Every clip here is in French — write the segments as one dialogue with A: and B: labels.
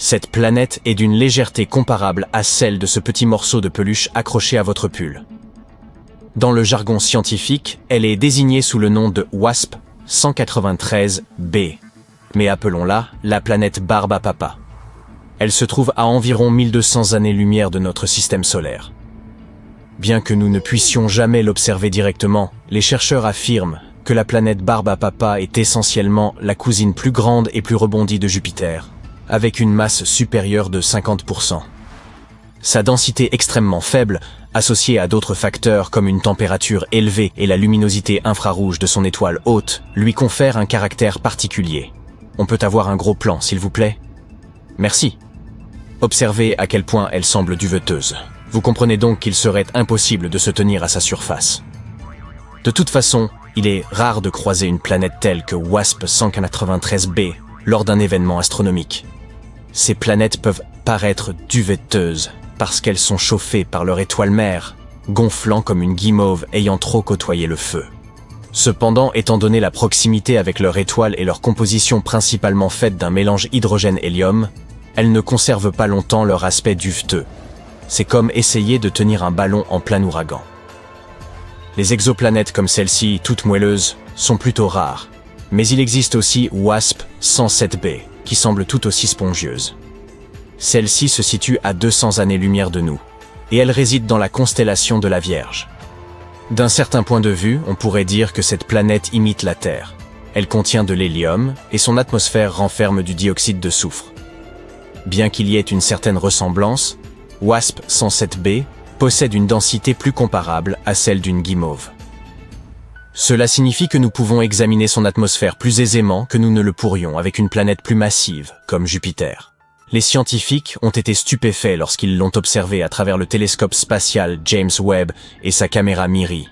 A: Cette planète est d'une légèreté comparable à celle de ce petit morceau de peluche accroché à votre pull. Dans le jargon scientifique, elle est désignée sous le nom de WASP 193b, mais appelons-la la planète Barbe à Papa. Elle se trouve à environ 1200 années-lumière de notre système solaire. Bien que nous ne puissions jamais l'observer directement, les chercheurs affirment que la planète Barbe à Papa est essentiellement la cousine plus grande et plus rebondie de Jupiter, avec une masse supérieure de 50%. Sa densité extrêmement faible, associée à d'autres facteurs comme une température élevée et la luminosité infrarouge de son étoile hôte, lui confère un caractère particulier. On peut avoir un gros plan, s'il vous plaît? Merci. Observez à quel point elle semble duveteuse. Vous comprenez donc qu'il serait impossible de se tenir à sa surface. De toute façon, il est rare de croiser une planète telle que WASP 193b lors d'un événement astronomique. Ces planètes peuvent paraître duveteuses parce qu'elles sont chauffées par leur étoile mère, gonflant comme une guimauve ayant trop côtoyé le feu. Cependant, étant donné la proximité avec leur étoile et leur composition principalement faite d'un mélange hydrogène-hélium, elles ne conservent pas longtemps leur aspect duveteux. C'est comme essayer de tenir un ballon en plein ouragan. Les exoplanètes comme celle-ci, toutes moelleuses, sont plutôt rares, mais il existe aussi WASP 107b, qui semble tout aussi spongieuse. Celle-ci se situe à 200 années-lumière de nous, et elle réside dans la constellation de la Vierge. D'un certain point de vue, on pourrait dire que cette planète imite la Terre. Elle contient de l'hélium, et son atmosphère renferme du dioxyde de soufre. Bien qu'il y ait une certaine ressemblance, WASP 107b possède une densité plus comparable à celle d'une guimauve. Cela signifie que nous pouvons examiner son atmosphère plus aisément que nous ne le pourrions avec une planète plus massive, comme Jupiter. Les scientifiques ont été stupéfaits lorsqu'ils l'ont observé à travers le télescope spatial James Webb et sa caméra MIRI.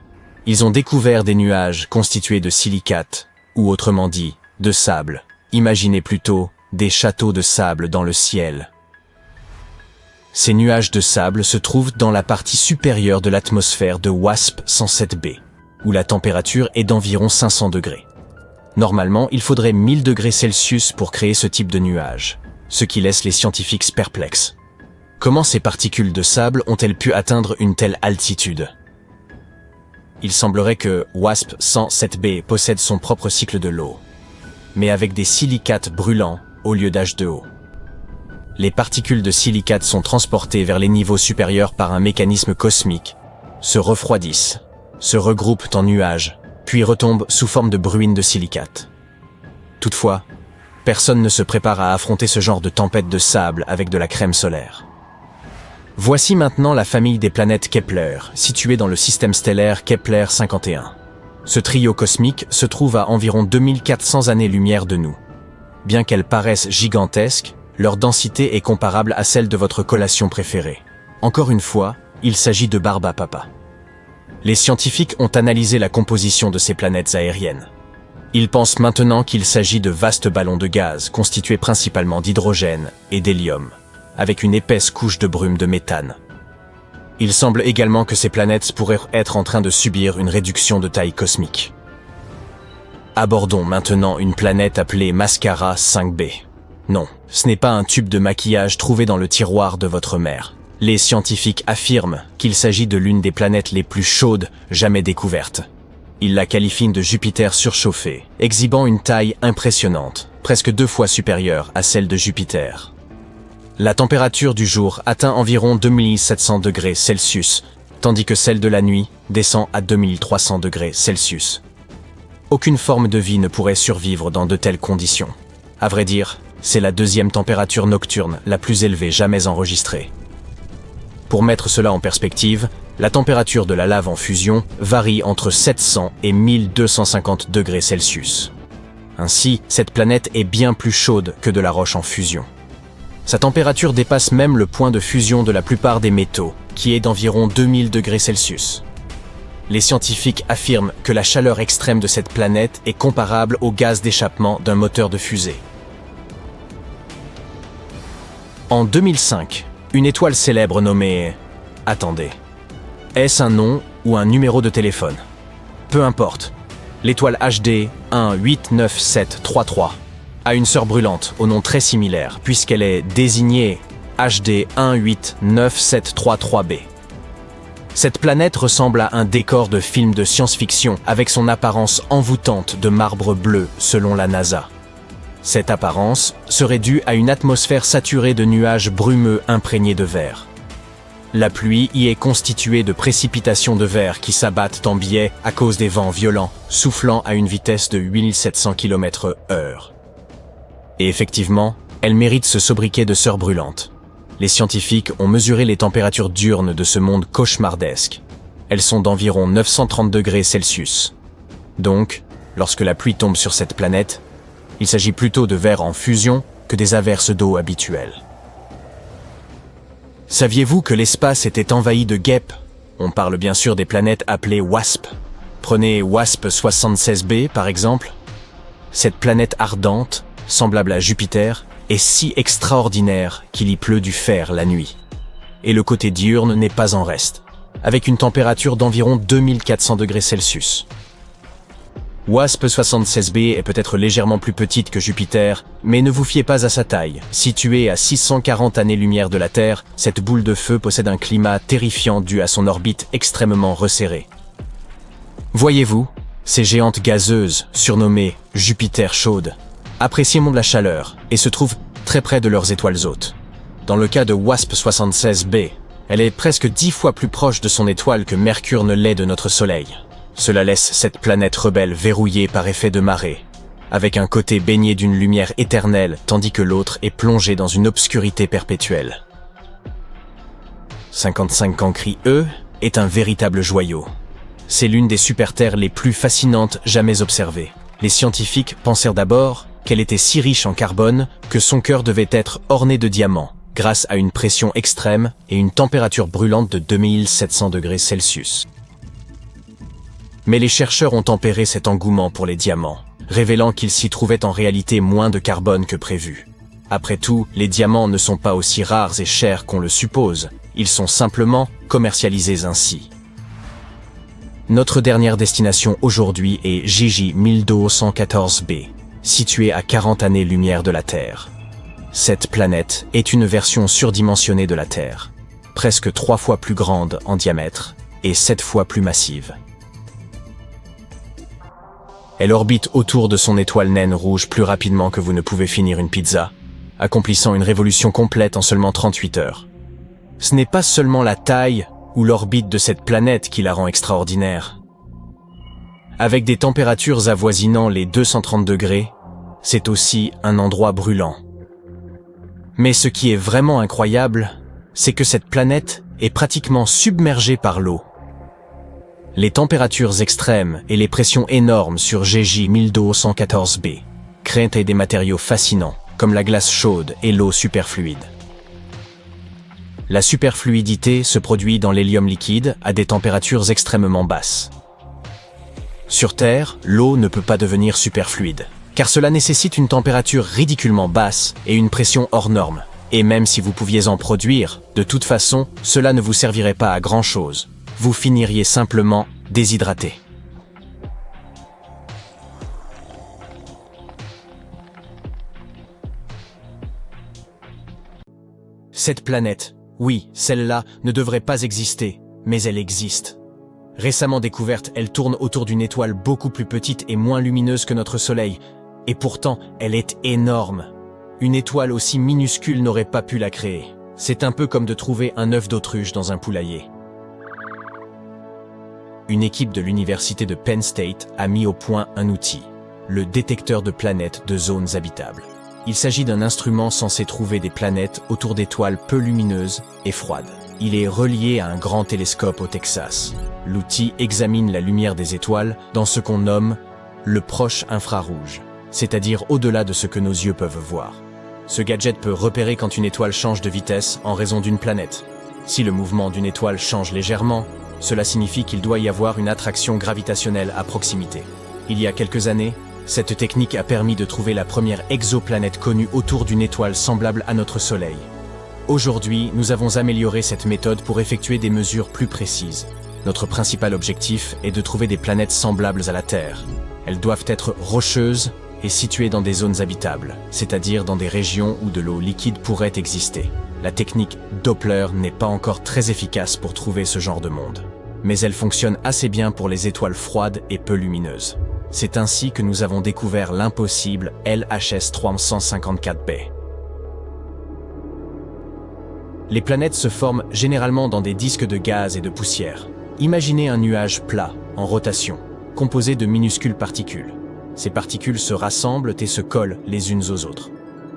A: Ils ont découvert des nuages constitués de silicates, ou autrement dit, de sable. Imaginez plutôt des châteaux de sable dans le ciel. Ces nuages de sable se trouvent dans la partie supérieure de l'atmosphère de WASP 107b, où la température est d'environ 500 degrés. Normalement, il faudrait 1000 degrés Celsius pour créer ce type de nuage, ce qui laisse les scientifiques perplexes. Comment ces particules de sable ont-elles pu atteindre une telle altitude? Il semblerait que WASP 107b possède son propre cycle de l'eau, mais avec des silicates brûlants au lieu d'H2O. Les particules de silicate sont transportées vers les niveaux supérieurs par un mécanisme cosmique, se refroidissent, se regroupent en nuages, puis retombent sous forme de bruine de silicate. Toutefois, personne ne se prépare à affronter ce genre de tempête de sable avec de la crème solaire. Voici maintenant la famille des planètes Kepler, située dans le système stellaire Kepler 51. Ce trio cosmique se trouve à environ 2400 années-lumière de nous. Bien qu'elles paraissent gigantesques, leur densité est comparable à celle de votre collation préférée. Encore une fois, il s'agit de Barbe à Papa. Les scientifiques ont analysé la composition de ces planètes aériennes. Ils pensent maintenant qu'il s'agit de vastes ballons de gaz constitués principalement d'hydrogène et d'hélium, avec une épaisse couche de brume de méthane. Il semble également que ces planètes pourraient être en train de subir une réduction de taille cosmique. Abordons maintenant une planète appelée Mascara 5b. Non, ce n'est pas un tube de maquillage trouvé dans le tiroir de votre mère. Les scientifiques affirment qu'il s'agit de l'une des planètes les plus chaudes jamais découvertes. Ils la qualifient de Jupiter surchauffé, exhibant une taille impressionnante, presque 2 fois supérieure à celle de Jupiter. La température du jour atteint environ 2700 degrés Celsius, tandis que celle de la nuit descend à 2300 degrés Celsius. Aucune forme de vie ne pourrait survivre dans de telles conditions. À vrai dire, c'est la deuxième température nocturne la plus élevée jamais enregistrée. Pour mettre cela en perspective, la température de la lave en fusion varie entre 700 et 1250 degrés Celsius. Ainsi, cette planète est bien plus chaude que de la roche en fusion. Sa température dépasse même le point de fusion de la plupart des métaux, qui est d'environ 2000 degrés Celsius. Les scientifiques affirment que la chaleur extrême de cette planète est comparable au gaz d'échappement d'un moteur de fusée. En 2005, une étoile célèbre nommée... Attendez. Est-ce un nom ou un numéro de téléphone? Peu importe. L'étoile HD 189733 a une sœur brûlante au nom très similaire, puisqu'elle est désignée HD 189733b. Cette planète ressemble à un décor de film de science-fiction avec son apparence envoûtante de marbre bleu selon la NASA. Cette apparence serait due à une atmosphère saturée de nuages brumeux imprégnés de verre. La pluie y est constituée de précipitations de verre qui s'abattent en biais à cause des vents violents, soufflant à une vitesse de 8700 km/h. Et effectivement, elle mérite ce sobriquet de sœur brûlante. Les scientifiques ont mesuré les températures diurnes de ce monde cauchemardesque. Elles sont d'environ 930 degrés Celsius. Donc, lorsque la pluie tombe sur cette planète, il s'agit plutôt de verre en fusion que des averses d'eau habituelles. Saviez-vous que l'espace était envahi de guêpes? On parle bien sûr des planètes appelées WASP. Prenez WASP 76b par exemple. Cette planète ardente, semblable à Jupiter, est si extraordinaire qu'il y pleut du fer la nuit. Et le côté diurne n'est pas en reste, avec une température d'environ 2400 degrés Celsius. WASP 76b est peut-être légèrement plus petite que Jupiter, mais ne vous fiez pas à sa taille. Située à 640 années-lumière de la Terre, cette boule de feu possède un climat terrifiant dû à son orbite extrêmement resserrée. Voyez-vous, ces géantes gazeuses, surnommées Jupiter chaudes, apprécient de la chaleur et se trouvent très près de leurs étoiles hôtes. Dans le cas de WASP 76b, elle est presque 10 fois plus proche de son étoile que Mercure ne l'est de notre Soleil. Cela laisse cette planète rebelle verrouillée par effet de marée, avec un côté baigné d'une lumière éternelle tandis que l'autre est plongé dans une obscurité perpétuelle. 55 Cancri E est un véritable joyau. C'est l'une des super-terres les plus fascinantes jamais observées. Les scientifiques pensèrent d'abord qu'elle était si riche en carbone que son cœur devait être orné de diamants, grâce à une pression extrême et une température brûlante de 2700 degrés Celsius. Mais les chercheurs ont tempéré cet engouement pour les diamants, révélant qu'il s'y trouvait en réalité moins de carbone que prévu. Après tout, les diamants ne sont pas aussi rares et chers qu'on le suppose, ils sont simplement commercialisés ainsi. Notre dernière destination aujourd'hui est JJ 1214b, située à 40 années-lumière de la Terre. Cette planète est une version surdimensionnée de la Terre, presque 3 fois plus grande en diamètre et 7 fois plus massive. Elle orbite autour de son étoile naine rouge plus rapidement que vous ne pouvez finir une pizza, accomplissant une révolution complète en seulement 38 heures. Ce n'est pas seulement la taille ou l'orbite de cette planète qui la rend extraordinaire. Avec des températures avoisinant les 230 degrés, c'est aussi un endroit brûlant. Mais ce qui est vraiment incroyable, c'est que cette planète est pratiquement submergée par l'eau. Les températures extrêmes et les pressions énormes sur JJ 1214b créent des matériaux fascinants, comme la glace chaude et l'eau superfluide. La superfluidité se produit dans l'hélium liquide à des températures extrêmement basses. Sur Terre, l'eau ne peut pas devenir superfluide, car cela nécessite une température ridiculement basse et une pression hors norme. Et même si vous pouviez en produire, de toute façon, cela ne vous servirait pas à grand-chose. Vous finiriez simplement déshydraté. Cette planète, oui, celle-là, ne devrait pas exister, mais elle existe. Récemment découverte, elle tourne autour d'une étoile beaucoup plus petite et moins lumineuse que notre Soleil, et pourtant, elle est énorme. Une étoile aussi minuscule n'aurait pas pu la créer. C'est un peu comme de trouver un œuf d'autruche dans un poulailler. Une équipe de l'université de Penn State a mis au point un outil, le détecteur de planètes de zones habitables. Il s'agit d'un instrument censé trouver des planètes autour d'étoiles peu lumineuses et froides. Il est relié à un grand télescope au Texas. L'outil examine la lumière des étoiles dans ce qu'on nomme le proche infrarouge, c'est-à-dire au-delà de ce que nos yeux peuvent voir. Ce gadget peut repérer quand une étoile change de vitesse en raison d'une planète. Si le mouvement d'une étoile change légèrement, cela signifie qu'il doit y avoir une attraction gravitationnelle à proximité. Il y a quelques années, cette technique a permis de trouver la première exoplanète connue autour d'une étoile semblable à notre Soleil. Aujourd'hui, nous avons amélioré cette méthode pour effectuer des mesures plus précises. Notre principal objectif est de trouver des planètes semblables à la Terre. Elles doivent être rocheuses est située dans des zones habitables, c'est-à-dire dans des régions où de l'eau liquide pourrait exister. La technique Doppler n'est pas encore très efficace pour trouver ce genre de monde, mais elle fonctionne assez bien pour les étoiles froides et peu lumineuses. C'est ainsi que nous avons découvert l'impossible LHS 354b. Les planètes se forment généralement dans des disques de gaz et de poussière. Imaginez un nuage plat, en rotation, composé de minuscules particules. Ces particules se rassemblent et se collent les unes aux autres.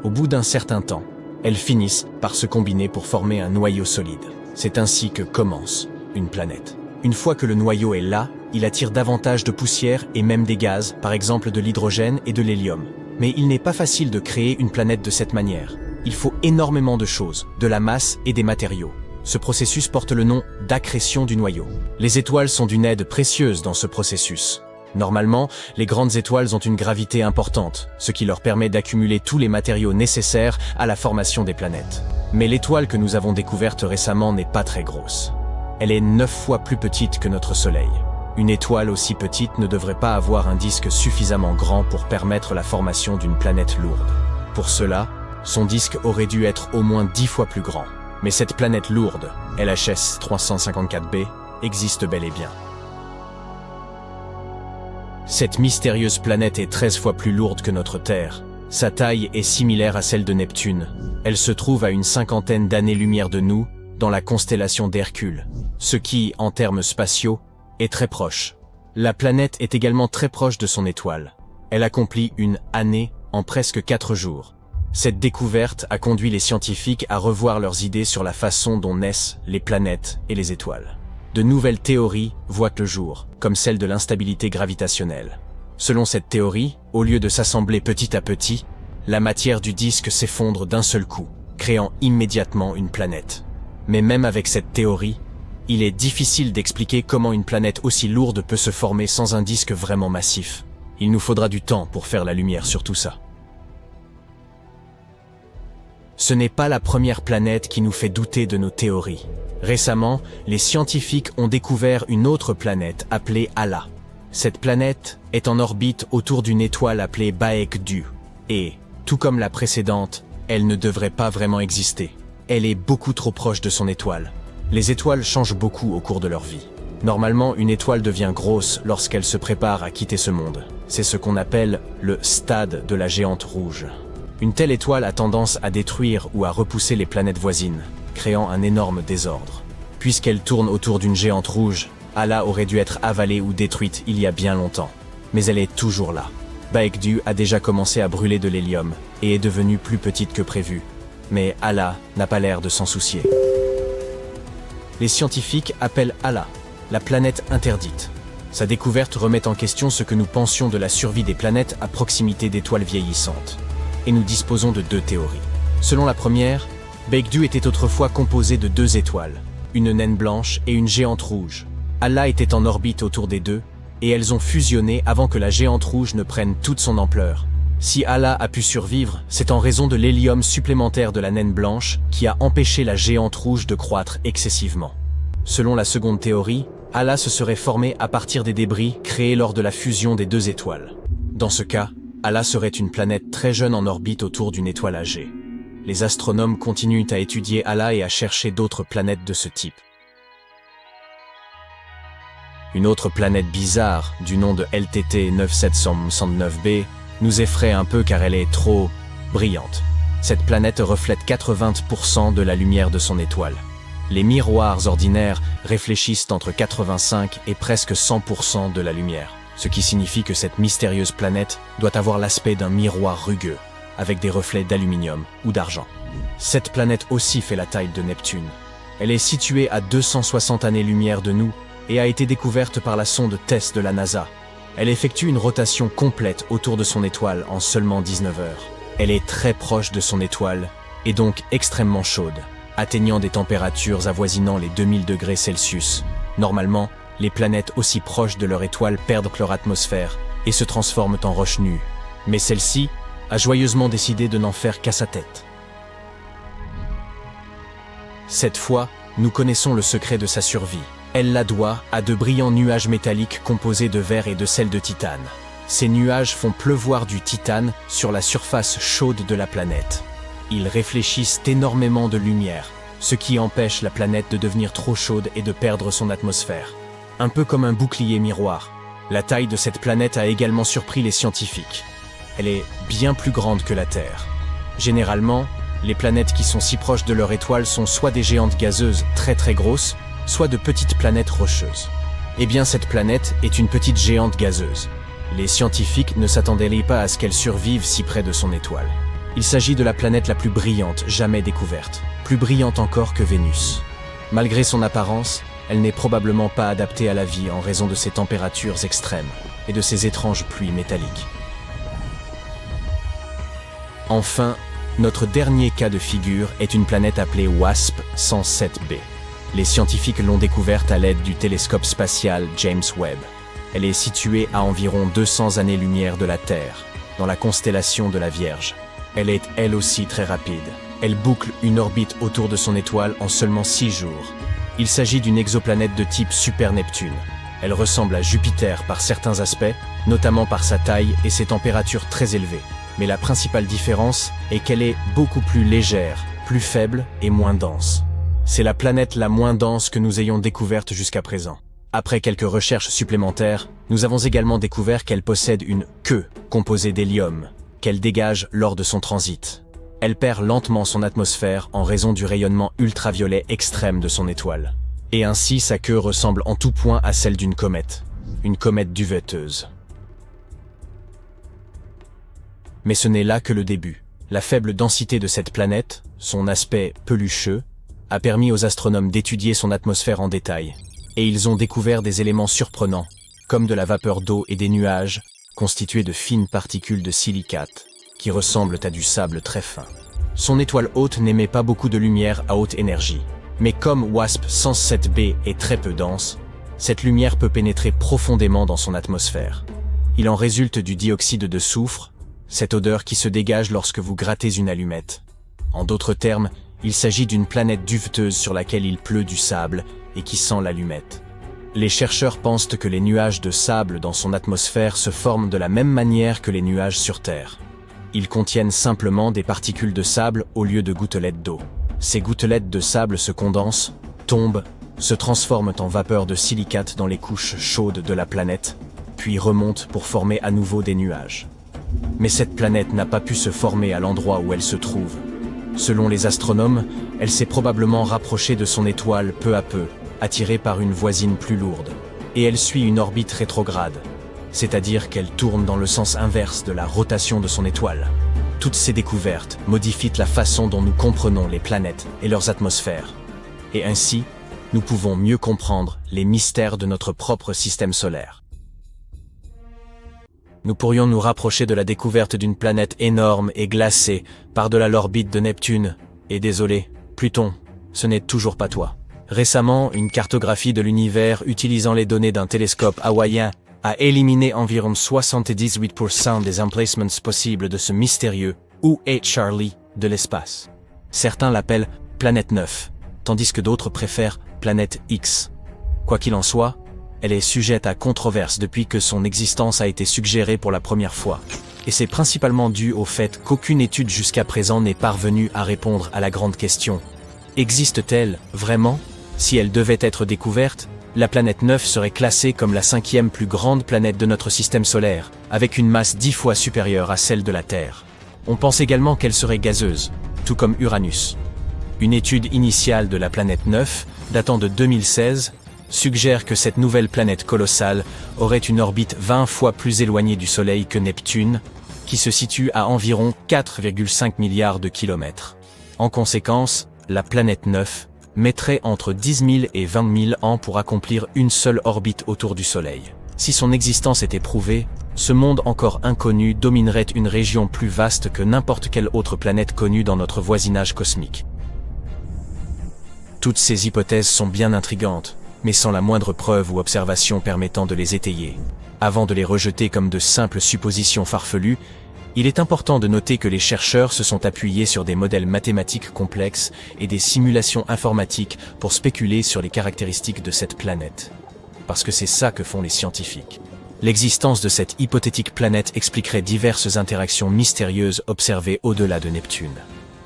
A: Au bout d'un certain temps, elles finissent par se combiner pour former un noyau solide. C'est ainsi que commence une planète. Une fois que le noyau est là, il attire davantage de poussière et même des gaz, par exemple de l'hydrogène et de l'hélium. Mais il n'est pas facile de créer une planète de cette manière. Il faut énormément de choses, de la masse et des matériaux. Ce processus porte le nom d'accrétion du noyau. Les étoiles sont d'une aide précieuse dans ce processus. Normalement, les grandes étoiles ont une gravité importante, ce qui leur permet d'accumuler tous les matériaux nécessaires à la formation des planètes. Mais l'étoile que nous avons découverte récemment n'est pas très grosse. Elle est 9 fois plus petite que notre Soleil. Une étoile aussi petite ne devrait pas avoir un disque suffisamment grand pour permettre la formation d'une planète lourde. Pour cela, son disque aurait dû être au moins 10 fois plus grand. Mais cette planète lourde, LHS 354b, existe bel et bien. Cette mystérieuse planète est 13 fois plus lourde que notre Terre. Sa taille est similaire à celle de Neptune. Elle se trouve à une 50aine d'années-lumière de nous, dans la constellation d'Hercule, ce qui, en termes spatiaux, est très proche. La planète est également très proche de son étoile. Elle accomplit une année en presque 4 jours. Cette découverte a conduit les scientifiques à revoir leurs idées sur la façon dont naissent les planètes et les étoiles. De nouvelles théories voient le jour, comme celle de l'instabilité gravitationnelle. Selon cette théorie, au lieu de s'assembler petit à petit, la matière du disque s'effondre d'un seul coup, créant immédiatement une planète. Mais même avec cette théorie, il est difficile d'expliquer comment une planète aussi lourde peut se former sans un disque vraiment massif. Il nous faudra du temps pour faire la lumière sur tout ça. Ce n'est pas la première planète qui nous fait douter de nos théories. Récemment, les scientifiques ont découvert une autre planète appelée Ala. Cette planète est en orbite autour d'une étoile appelée Baekdu. Et, tout comme la précédente, elle ne devrait pas vraiment exister. Elle est beaucoup trop proche de son étoile. Les étoiles changent beaucoup au cours de leur vie. Normalement, une étoile devient grosse lorsqu'elle se prépare à quitter ce monde. C'est ce qu'on appelle le stade de la géante rouge. Une telle étoile a tendance à détruire ou à repousser les planètes voisines, créant un énorme désordre. Puisqu'elle tourne autour d'une géante rouge, Ala aurait dû être avalée ou détruite il y a bien longtemps. Mais elle est toujours là. Baekdu a déjà commencé à brûler de l'hélium et est devenue plus petite que prévu. Mais Ala n'a pas l'air de s'en soucier. Les scientifiques appellent Ala la planète interdite. Sa découverte remet en question ce que nous pensions de la survie des planètes à proximité d'étoiles vieillissantes. Et nous disposons de 2 théories. Selon la première, Baekdu était autrefois composé de 2 étoiles, une naine blanche et une géante rouge. Ala était en orbite autour des deux, et elles ont fusionné avant que la géante rouge ne prenne toute son ampleur. Si Ala a pu survivre, c'est en raison de l'hélium supplémentaire de la naine blanche qui a empêché la géante rouge de croître excessivement. Selon la seconde théorie, Ala se serait formée à partir des débris créés lors de la fusion des 2 étoiles. Dans ce cas, Ala serait une planète très jeune en orbite autour d'une étoile âgée. Les astronomes continuent à étudier Ala et à chercher d'autres planètes de ce type. Une autre planète bizarre, du nom de LTT 9769b, nous effraie un peu car elle est trop brillante. Cette planète reflète 80% de la lumière de son étoile. Les miroirs ordinaires réfléchissent entre 85 et presque 100% de la lumière, ce qui signifie que cette mystérieuse planète doit avoir l'aspect d'un miroir rugueux, avec des reflets d'aluminium ou d'argent. Cette planète aussi fait la taille de Neptune. Elle est située à 260 années-lumière de nous et a été découverte par la sonde TESS de la NASA. Elle effectue une rotation complète autour de son étoile en seulement 19 heures. Elle est très proche de son étoile et donc extrêmement chaude, atteignant des températures avoisinant les 2000 degrés Celsius. Normalement, les planètes aussi proches de leur étoile perdent leur atmosphère et se transforment en roches nues. Mais celle-ci a joyeusement décidé de n'en faire qu'à sa tête. Cette fois, nous connaissons le secret de sa survie. Elle la doit à de brillants nuages métalliques composés de verre et de sel de titane. Ces nuages font pleuvoir du titane sur la surface chaude de la planète. Ils réfléchissent énormément de lumière, ce qui empêche la planète de devenir trop chaude et de perdre son atmosphère. Un peu comme un bouclier miroir. La taille de cette planète a également surpris les scientifiques. Elle est bien plus grande que la Terre. Généralement, les planètes qui sont si proches de leur étoile sont soit des géantes gazeuses très grosses, soit de petites planètes rocheuses. Eh bien, cette planète est une petite géante gazeuse. Les scientifiques ne s'attendaient pas à ce qu'elle survive si près de son étoile. Il s'agit de la planète la plus brillante jamais découverte, plus brillante encore que Vénus. Malgré son apparence, elle n'est probablement pas adaptée à la vie en raison de ses températures extrêmes et de ses étranges pluies métalliques. Enfin, notre dernier cas de figure est une planète appelée WASP-107b. Les scientifiques l'ont découverte à l'aide du télescope spatial James Webb. Elle est située à environ 200 années-lumière de la Terre, dans la constellation de la Vierge. Elle est elle aussi très rapide. Elle boucle une orbite autour de son étoile en seulement 6 jours. Il s'agit d'une exoplanète de type Super-Neptune. Elle ressemble à Jupiter par certains aspects, notamment par sa taille et ses températures très élevées. Mais la principale différence est qu'elle est beaucoup plus légère, plus faible et moins dense. C'est la planète la moins dense que nous ayons découverte jusqu'à présent. Après quelques recherches supplémentaires, nous avons également découvert qu'elle possède une queue composée d'hélium, qu'elle dégage lors de son transit. Elle perd lentement son atmosphère en raison du rayonnement ultraviolet extrême de son étoile. Et ainsi sa queue ressemble en tout point à celle d'une comète duvetteuse. Mais ce n'est là que le début. La faible densité de cette planète, son aspect pelucheux, a permis aux astronomes d'étudier son atmosphère en détail. Et ils ont découvert des éléments surprenants, comme de la vapeur d'eau et des nuages, constitués de fines particules de silicate, qui ressemblent à du sable très fin. Son étoile haute n'émet pas beaucoup de lumière à haute énergie, mais comme WASP-107b est très peu dense, cette lumière peut pénétrer profondément dans son atmosphère. Il en résulte du dioxyde de soufre, cette odeur qui se dégage lorsque vous grattez une allumette. En d'autres termes, il s'agit d'une planète duveteuse sur laquelle il pleut du sable et qui sent l'allumette. Les chercheurs pensent que les nuages de sable dans son atmosphère se forment de la même manière que les nuages sur Terre. Ils contiennent simplement des particules de sable au lieu de gouttelettes d'eau. Ces gouttelettes de sable se condensent, tombent, se transforment en vapeur de silicate dans les couches chaudes de la planète, puis remontent pour former à nouveau des nuages. Mais cette planète n'a pas pu se former à l'endroit où elle se trouve. Selon les astronomes, elle s'est probablement rapprochée de son étoile peu à peu, attirée par une voisine plus lourde. Et elle suit une orbite rétrograde, c'est-à-dire qu'elle tourne dans le sens inverse de la rotation de son étoile. Toutes ces découvertes modifient la façon dont nous comprenons les planètes et leurs atmosphères. Et ainsi, nous pouvons mieux comprendre les mystères de notre propre système solaire. Nous pourrions nous rapprocher de la découverte d'une planète énorme et glacée par-delà l'orbite de Neptune. Et désolé, Pluton, ce n'est toujours pas toi. Récemment, une cartographie de l'univers utilisant les données d'un télescope hawaïen a éliminé environ 78% des emplacements possibles de ce mystérieux U8 Charlie de l'espace. Certains l'appellent planète 9, tandis que d'autres préfèrent planète X. Quoi qu'il en soit, elle est sujette à controverse depuis que son existence a été suggérée pour la première fois. Et c'est principalement dû au fait qu'aucune étude jusqu'à présent n'est parvenue à répondre à la grande question. Existe-t-elle vraiment? Si elle devait être découverte, la planète 9 serait classée comme la 5e plus grande planète de notre système solaire, avec une masse 10 fois supérieure à celle de la Terre. On pense également qu'elle serait gazeuse, tout comme Uranus. Une étude initiale de la planète 9, datant de 2016, suggère que cette nouvelle planète colossale aurait une orbite 20 fois plus éloignée du Soleil que Neptune, qui se situe à environ 4,5 milliards de kilomètres. En conséquence, la planète 9 mettrait entre 10 000 et 20 000 ans pour accomplir une seule orbite autour du Soleil. Si son existence était prouvée, ce monde encore inconnu dominerait une région plus vaste que n'importe quelle autre planète connue dans notre voisinage cosmique. Toutes ces hypothèses sont bien intrigantes, mais sans la moindre preuve ou observation permettant de les étayer. Avant de les rejeter comme de simples suppositions farfelues, il est important de noter que les chercheurs se sont appuyés sur des modèles mathématiques complexes et des simulations informatiques pour spéculer sur les caractéristiques de cette planète. Parce que c'est ça que font les scientifiques. L'existence de cette hypothétique planète expliquerait diverses interactions mystérieuses observées au-delà de Neptune.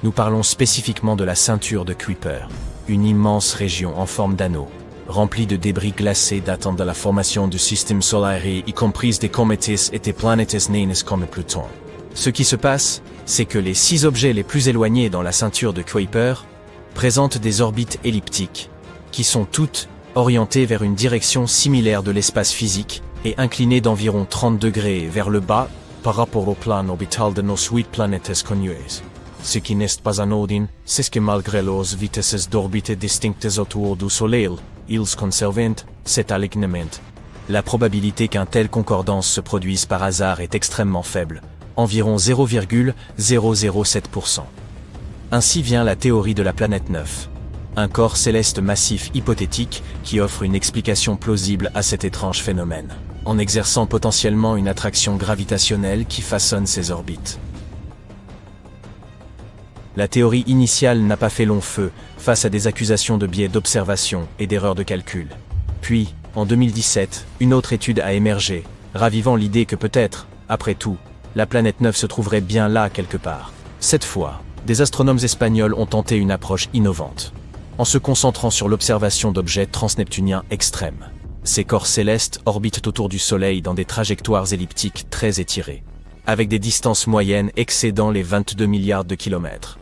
A: Nous parlons spécifiquement de la ceinture de Kuiper, une immense région en forme d'anneau, remplie de débris glacés datant de la formation du système solaire, y compris des comètes et des planètes naines comme Pluton. Ce qui se passe, c'est que les 6 objets les plus éloignés dans la ceinture de Kuiper présentent des orbites elliptiques, qui sont toutes orientées vers une direction similaire de l'espace physique et inclinées d'environ 30 degrés vers le bas par rapport au plan orbital de nos 8 planètes connues. Ce qui n'est pas anodin, c'est que malgré leurs vitesses d'orbite distinctes autour du Soleil, ils conservent cet alignement. La probabilité qu'un tel concordance se produise par hasard est extrêmement faible, environ 0,007%. Ainsi vient la théorie de la planète 9. Un corps céleste massif hypothétique qui offre une explication plausible à cet étrange phénomène, en exerçant potentiellement une attraction gravitationnelle qui façonne ses orbites. La théorie initiale n'a pas fait long feu face à des accusations de biais d'observation et d'erreurs de calcul. Puis, en 2017, une autre étude a émergé, ravivant l'idée que peut-être, après tout, la planète 9 se trouverait bien là quelque part. Cette fois, des astronomes espagnols ont tenté une approche innovante, en se concentrant sur l'observation d'objets transneptuniens extrêmes. Ces corps célestes orbitent autour du Soleil dans des trajectoires elliptiques très étirées, avec des distances moyennes excédant les 22 milliards de kilomètres.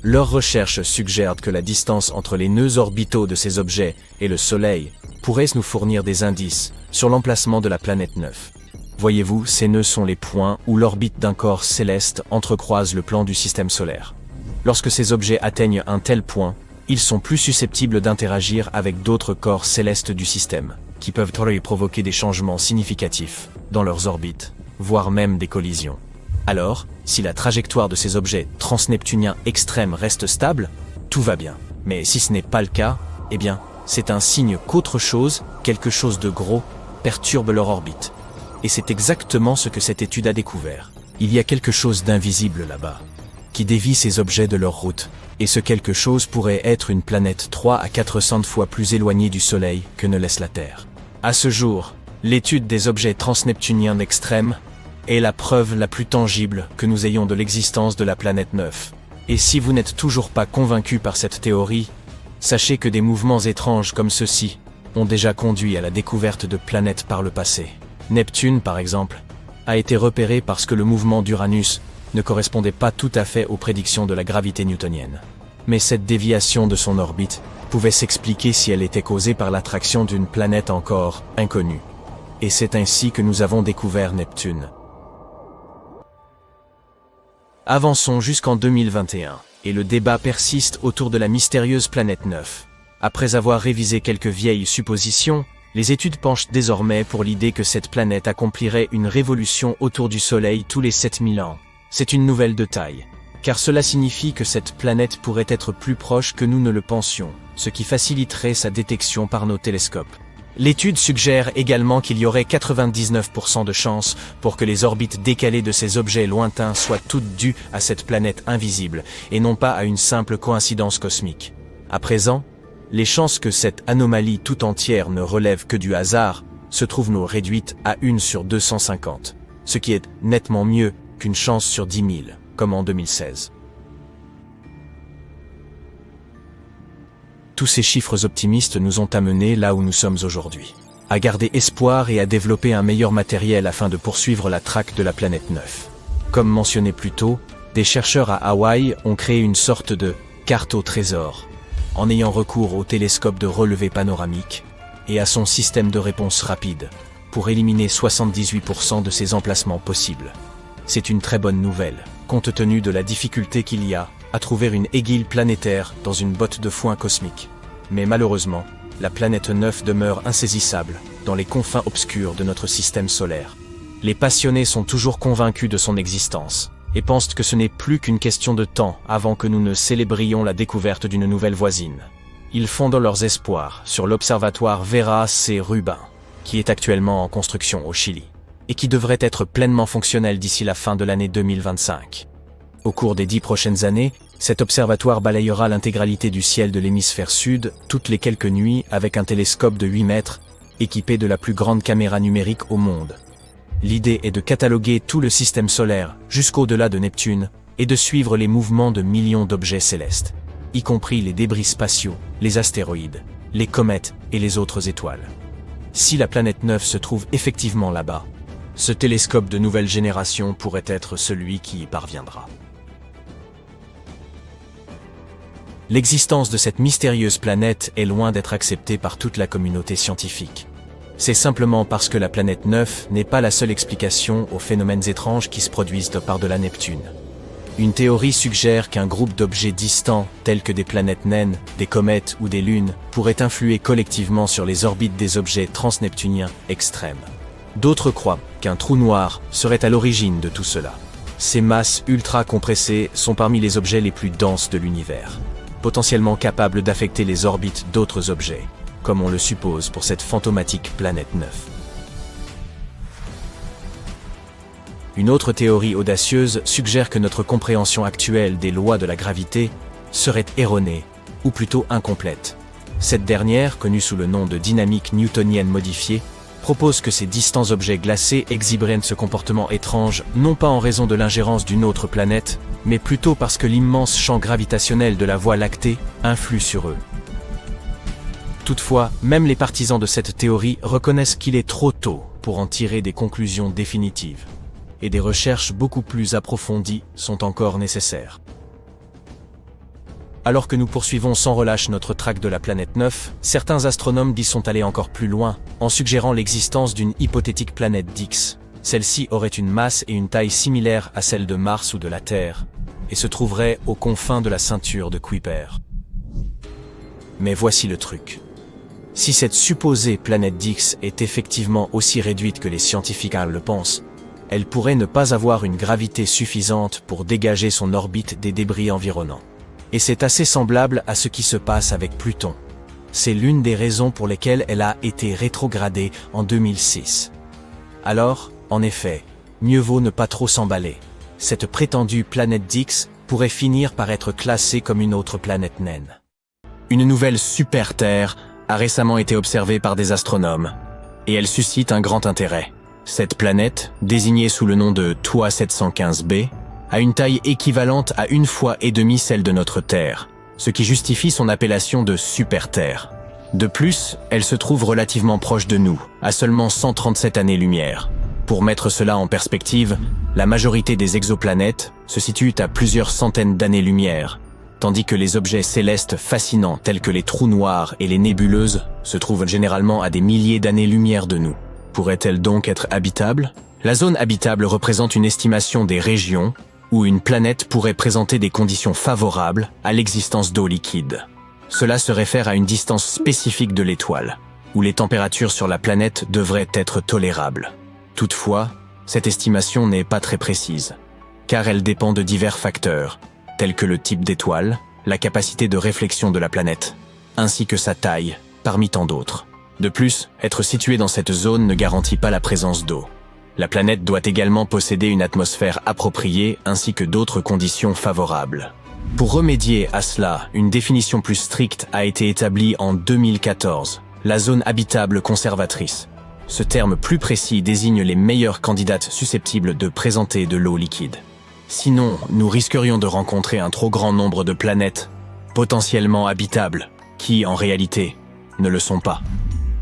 A: Leurs recherches suggèrent que la distance entre les nœuds orbitaux de ces objets et le Soleil pourrait nous fournir des indices sur l'emplacement de la planète 9. Voyez-vous, ces nœuds sont les points où l'orbite d'un corps céleste entrecroise le plan du système solaire. Lorsque ces objets atteignent un tel point, ils sont plus susceptibles d'interagir avec d'autres corps célestes du système, qui peuvent provoquer des changements significatifs dans leurs orbites, voire même des collisions. Alors, si la trajectoire de ces objets transneptuniens extrêmes reste stable, tout va bien. Mais si ce n'est pas le cas, eh bien, c'est un signe qu'autre chose, quelque chose de gros, perturbe leur orbite. Et c'est exactement ce que cette étude a découvert. Il y a quelque chose d'invisible là-bas, qui dévie ces objets de leur route, et ce quelque chose pourrait être une planète 3 à 400 fois plus éloignée du Soleil que ne laisse la Terre. À ce jour, l'étude des objets transneptuniens extrêmes est la preuve la plus tangible que nous ayons de l'existence de la planète 9. Et si vous n'êtes toujours pas convaincu par cette théorie, sachez que des mouvements étranges comme ceux-ci ont déjà conduit à la découverte de planètes par le passé. Neptune, par exemple, a été repéré parce que le mouvement d'Uranus ne correspondait pas tout à fait aux prédictions de la gravité newtonienne. Mais cette déviation de son orbite pouvait s'expliquer si elle était causée par l'attraction d'une planète encore inconnue. Et c'est ainsi que nous avons découvert Neptune. Avançons jusqu'en 2021, et le débat persiste autour de la mystérieuse planète 9. Après avoir révisé quelques vieilles suppositions, les études penchent désormais pour l'idée que cette planète accomplirait une révolution autour du Soleil tous les 7000 ans. C'est une nouvelle de taille, car cela signifie que cette planète pourrait être plus proche que nous ne le pensions, ce qui faciliterait sa détection par nos télescopes. L'étude suggère également qu'il y aurait 99% de chances pour que les orbites décalées de ces objets lointains soient toutes dues à cette planète invisible, et non pas à une simple coïncidence cosmique. À présent, les chances que cette anomalie tout entière ne relève que du hasard se trouvent nous réduites à 1 sur 250, ce qui est nettement mieux qu'une chance sur 10 000, comme en 2016. Tous ces chiffres optimistes nous ont amenés là où nous sommes aujourd'hui, à garder espoir et à développer un meilleur matériel afin de poursuivre la traque de la planète 9. Comme mentionné plus tôt, des chercheurs à Hawaï ont créé une sorte de carte au trésor, en ayant recours au télescope de relevé panoramique et à son système de réponse rapide, pour éliminer 78% de ces emplacements possibles. C'est une très bonne nouvelle, compte tenu de la difficulté qu'il y a à trouver une aiguille planétaire dans une botte de foin cosmique. Mais malheureusement, la planète 9 demeure insaisissable dans les confins obscurs de notre système solaire. Les passionnés sont toujours convaincus de son existence et pensent que ce n'est plus qu'une question de temps avant que nous ne célébrions la découverte d'une nouvelle voisine. Ils fondent leurs espoirs sur l'observatoire Vera C. Rubin, qui est actuellement en construction au Chili, et qui devrait être pleinement fonctionnel d'ici la fin de l'année 2025. Au cours des 10 prochaines années, cet observatoire balayera l'intégralité du ciel de l'hémisphère sud toutes les quelques nuits avec un télescope de 8 mètres, équipé de la plus grande caméra numérique au monde, L'idée est de cataloguer tout le système solaire jusqu'au-delà de Neptune et de suivre les mouvements de millions d'objets célestes, y compris les débris spatiaux, les astéroïdes, les comètes et les autres étoiles. Si la planète 9 se trouve effectivement là-bas, ce télescope de nouvelle génération pourrait être celui qui y parviendra. L'existence de cette mystérieuse planète est loin d'être acceptée par toute la communauté scientifique. C'est simplement parce que la planète 9 n'est pas la seule explication aux phénomènes étranges qui se produisent par-delà Neptune. Une théorie suggère qu'un groupe d'objets distants, tels que des planètes naines, des comètes ou des lunes, pourrait influer collectivement sur les orbites des objets transneptuniens extrêmes. D'autres croient qu'un trou noir serait à l'origine de tout cela. Ces masses ultra compressées sont parmi les objets les plus denses de l'univers, potentiellement capables d'affecter les orbites d'autres objets, comme on le suppose pour cette fantomatique planète 9. Une autre théorie audacieuse suggère que notre compréhension actuelle des lois de la gravité serait erronée, ou plutôt incomplète. Cette dernière, connue sous le nom de dynamique newtonienne modifiée, propose que ces distants objets glacés exhiberaient ce comportement étrange, non pas en raison de l'ingérence d'une autre planète, mais plutôt parce que l'immense champ gravitationnel de la Voie lactée influe sur eux. Toutefois, même les partisans de cette théorie reconnaissent qu'il est trop tôt pour en tirer des conclusions définitives, et des recherches beaucoup plus approfondies sont encore nécessaires. Alors que nous poursuivons sans relâche notre traque de la planète 9, certains astronomes y sont allés encore plus loin, en suggérant l'existence d'une hypothétique planète Dix. Celle-ci aurait une masse et une taille similaires à celle de Mars ou de la Terre, et se trouverait aux confins de la ceinture de Kuiper. Mais voici le truc. Si cette supposée planète Dix est effectivement aussi réduite que les scientifiques le pensent, elle pourrait ne pas avoir une gravité suffisante pour dégager son orbite des débris environnants. Et c'est assez semblable à ce qui se passe avec Pluton. C'est l'une des raisons pour lesquelles elle a été rétrogradée en 2006. Alors, en effet, mieux vaut ne pas trop s'emballer. Cette prétendue planète Dix pourrait finir par être classée comme une autre planète naine. Une nouvelle super-Terre a récemment été observée par des astronomes, et elle suscite un grand intérêt. Cette planète, désignée sous le nom de TOA 715b, a une taille équivalente à 1,5 fois celle de notre Terre, ce qui justifie son appellation de super-Terre. De plus, elle se trouve relativement proche de nous, à seulement 137 années-lumière. Pour mettre cela en perspective, la majorité des exoplanètes se situent à plusieurs centaines d'années-lumière, tandis que les objets célestes fascinants tels que les trous noirs et les nébuleuses se trouvent généralement à des milliers d'années-lumière de nous. Pourrait-elle donc être habitable? La zone habitable représente une estimation des régions où une planète pourrait présenter des conditions favorables à l'existence d'eau liquide. Cela se réfère à une distance spécifique de l'étoile, où les températures sur la planète devraient être tolérables. Toutefois, cette estimation n'est pas très précise, car elle dépend de divers facteurs, tels que le type d'étoile, la capacité de réflexion de la planète, ainsi que sa taille, parmi tant d'autres. De plus, être situé dans cette zone ne garantit pas la présence d'eau. La planète doit également posséder une atmosphère appropriée ainsi que d'autres conditions favorables. Pour remédier à cela, une définition plus stricte a été établie en 2014, la zone habitable conservatrice. Ce terme plus précis désigne les meilleures candidates susceptibles de présenter de l'eau liquide. Sinon, nous risquerions de rencontrer un trop grand nombre de planètes potentiellement habitables, qui, en réalité, ne le sont pas.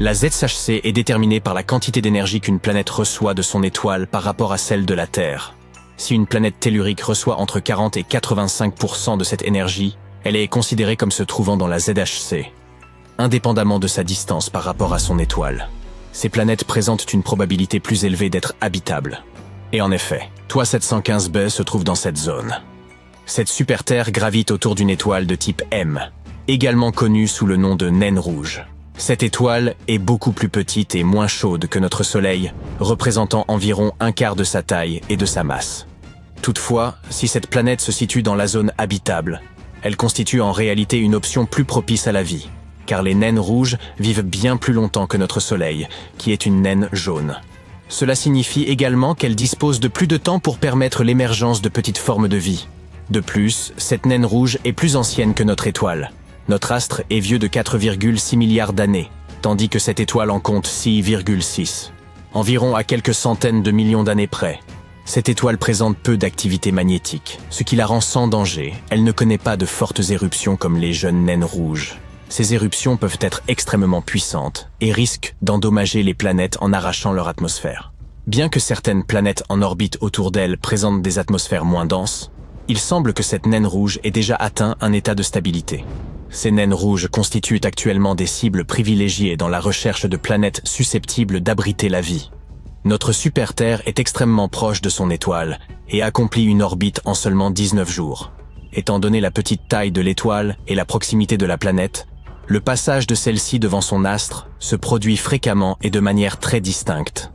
A: La ZHC est déterminée par la quantité d'énergie qu'une planète reçoit de son étoile par rapport à celle de la Terre. Si une planète tellurique reçoit entre 40 et 85% de cette énergie, elle est considérée comme se trouvant dans la ZHC, indépendamment de sa distance par rapport à son étoile. Ces planètes présentent une probabilité plus élevée d'être habitables. Et en effet, TOA 715b se trouve dans cette zone. Cette super-Terre gravite autour d'une étoile de type M, également connue sous le nom de naine rouge. Cette étoile est beaucoup plus petite et moins chaude que notre Soleil, représentant environ un quart de sa taille et de sa masse. Toutefois, si cette planète se situe dans la zone habitable, elle constitue en réalité une option plus propice à la vie, car les naines rouges vivent bien plus longtemps que notre Soleil, qui est une naine jaune. Cela signifie également qu'elle dispose de plus de temps pour permettre l'émergence de petites formes de vie. De plus, cette naine rouge est plus ancienne que notre étoile. Notre astre est vieux de 4,6 milliards d'années, tandis que cette étoile en compte 6,6. environ à quelques centaines de millions d'années près. Cette étoile présente peu d'activité magnétique, ce qui la rend sans danger. Elle ne connaît pas de fortes éruptions comme les jeunes naines rouges. Ces éruptions peuvent être extrêmement puissantes et risquent d'endommager les planètes en arrachant leur atmosphère. Bien que certaines planètes en orbite autour d'elle présentent des atmosphères moins denses, il semble que cette naine rouge ait déjà atteint un état de stabilité. Ces naines rouges constituent actuellement des cibles privilégiées dans la recherche de planètes susceptibles d'abriter la vie. Notre super-Terre est extrêmement proche de son étoile et accomplit une orbite en seulement 19 jours. Étant donné la petite taille de l'étoile et la proximité de la planète, le passage de celle-ci devant son astre se produit fréquemment et de manière très distincte.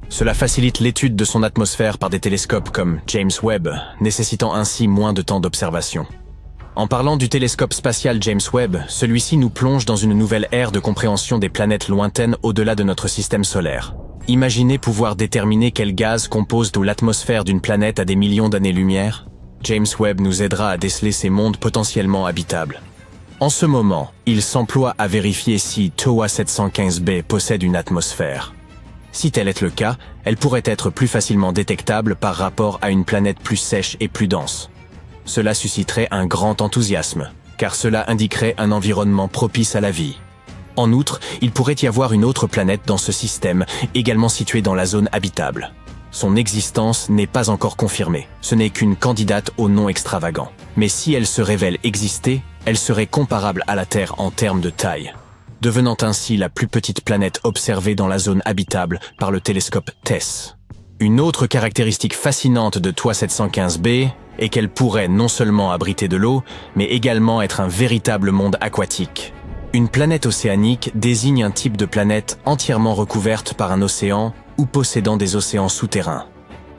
A: Cela facilite l'étude de son atmosphère par des télescopes comme James Webb, nécessitant ainsi moins de temps d'observation. En parlant du télescope spatial James Webb, celui-ci nous plonge dans une nouvelle ère de compréhension des planètes lointaines au-delà de notre système solaire. Imaginez pouvoir déterminer quel gaz compose l'atmosphère d'une planète à des millions d'années-lumière. James Webb nous aidera à déceler ces mondes potentiellement habitables. En ce moment, il s'emploie à vérifier si TOA 715b possède une atmosphère. Si tel est le cas, elle pourrait être plus facilement détectable par rapport à une planète plus sèche et plus dense. Cela susciterait un grand enthousiasme, car cela indiquerait un environnement propice à la vie. En outre, il pourrait y avoir une autre planète dans ce système, également située dans la zone habitable. Son existence n'est pas encore confirmée, ce n'est qu'une candidate au nom extravagant. Mais si elle se révèle exister, elle serait comparable à la Terre en termes de taille, devenant ainsi la plus petite planète observée dans la zone habitable par le télescope TESS. Une autre caractéristique fascinante de TOA 715b est qu'elle pourrait non seulement abriter de l'eau, mais également être un véritable monde aquatique. Une planète océanique désigne un type de planète entièrement recouverte par un océan ou possédant des océans souterrains.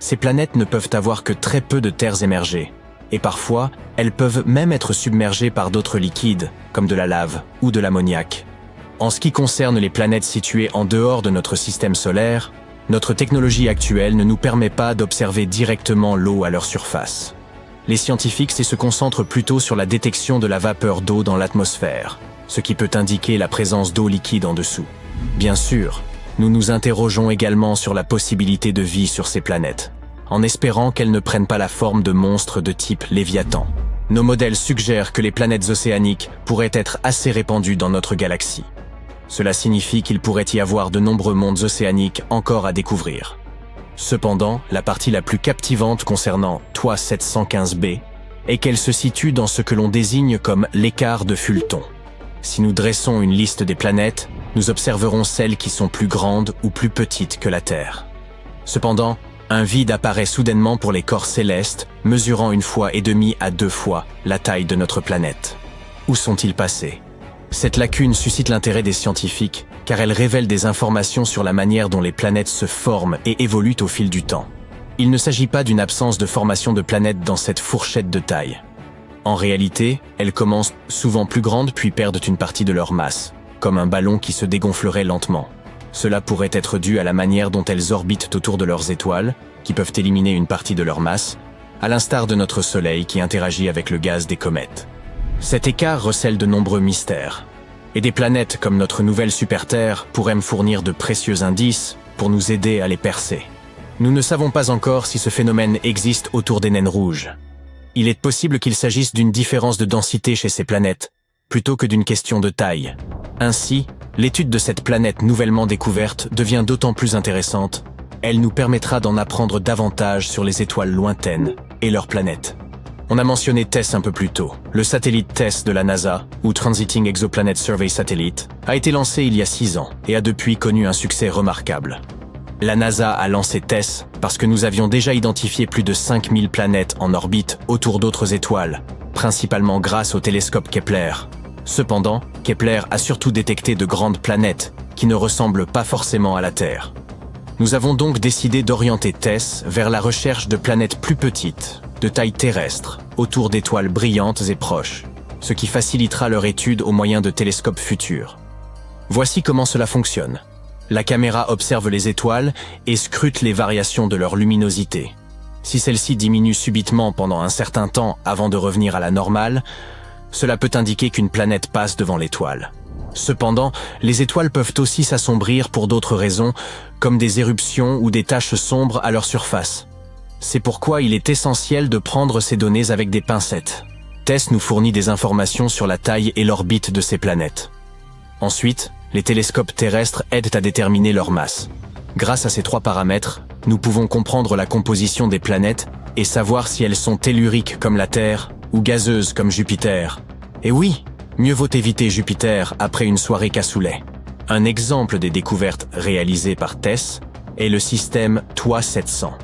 A: Ces planètes ne peuvent avoir que très peu de terres émergées, et parfois, elles peuvent même être submergées par d'autres liquides, comme de la lave ou de l'ammoniac. En ce qui concerne les planètes situées en dehors de notre système solaire, notre technologie actuelle ne nous permet pas d'observer directement l'eau à leur surface. Les scientifiques se concentrent plutôt sur la détection de la vapeur d'eau dans l'atmosphère, ce qui peut indiquer la présence d'eau liquide en dessous. Bien sûr, nous nous interrogeons également sur la possibilité de vie sur ces planètes, en espérant qu'elles ne prennent pas la forme de monstres de type Léviathan. Nos modèles suggèrent que les planètes océaniques pourraient être assez répandues dans notre galaxie. Cela signifie qu'il pourrait y avoir de nombreux mondes océaniques encore à découvrir. Cependant, la partie la plus captivante concernant TOA 715b est qu'elle se situe dans ce que l'on désigne comme l'écart de Fulton. Si nous dressons une liste des planètes, nous observerons celles qui sont plus grandes ou plus petites que la Terre. Cependant, un vide apparaît soudainement pour les corps célestes, mesurant 1,5 fois à 2 fois la taille de notre planète. Où sont-ils passés ? Cette lacune suscite l'intérêt des scientifiques, car elle révèle des informations sur la manière dont les planètes se forment et évoluent au fil du temps. Il ne s'agit pas d'une absence de formation de planètes dans cette fourchette de taille. En réalité, elles commencent souvent plus grandes puis perdent une partie de leur masse, comme un ballon qui se dégonflerait lentement. Cela pourrait être dû à la manière dont elles orbitent autour de leurs étoiles, qui peuvent éliminer une partie de leur masse, à l'instar de notre Soleil qui interagit avec le gaz des comètes. Cet écart recèle de nombreux mystères, et des planètes comme notre nouvelle super-Terre pourraient me fournir de précieux indices pour nous aider à les percer. Nous ne savons pas encore si ce phénomène existe autour des naines rouges. Il est possible qu'il s'agisse d'une différence de densité chez ces planètes, plutôt que d'une question de taille. Ainsi, l'étude de cette planète nouvellement découverte devient d'autant plus intéressante. Elle nous permettra d'en apprendre davantage sur les étoiles lointaines et leurs planètes. On a mentionné TESS un peu plus tôt. Le satellite TESS de la NASA, ou Transiting Exoplanet Survey Satellite, a été lancé il y a 6 ans et a depuis connu un succès remarquable. La NASA a lancé TESS parce que nous avions déjà identifié plus de 5000 planètes en orbite autour d'autres étoiles, principalement grâce au télescope Kepler. Cependant, Kepler a surtout détecté de grandes planètes qui ne ressemblent pas forcément à la Terre. Nous avons donc décidé d'orienter TESS vers la recherche de planètes plus petites, de taille terrestre, autour d'étoiles brillantes et proches, ce qui facilitera leur étude au moyen de télescopes futurs. Voici comment cela fonctionne. La caméra observe les étoiles et scrute les variations de leur luminosité. Si celle-ci diminue subitement pendant un certain temps avant de revenir à la normale, cela peut indiquer qu'une planète passe devant l'étoile. Cependant, les étoiles peuvent aussi s'assombrir pour d'autres raisons, comme des éruptions ou des taches sombres à leur surface. C'est pourquoi il est essentiel de prendre ces données avec des pincettes. TESS nous fournit des informations sur la taille et l'orbite de ces planètes. Ensuite, les télescopes terrestres aident à déterminer leur masse. Grâce à ces 3 paramètres, nous pouvons comprendre la composition des planètes et savoir si elles sont telluriques comme la Terre ou gazeuses comme Jupiter. Et oui, mieux vaut éviter Jupiter après une soirée cassoulet. Un exemple des découvertes réalisées par TESS est le système TOI 700.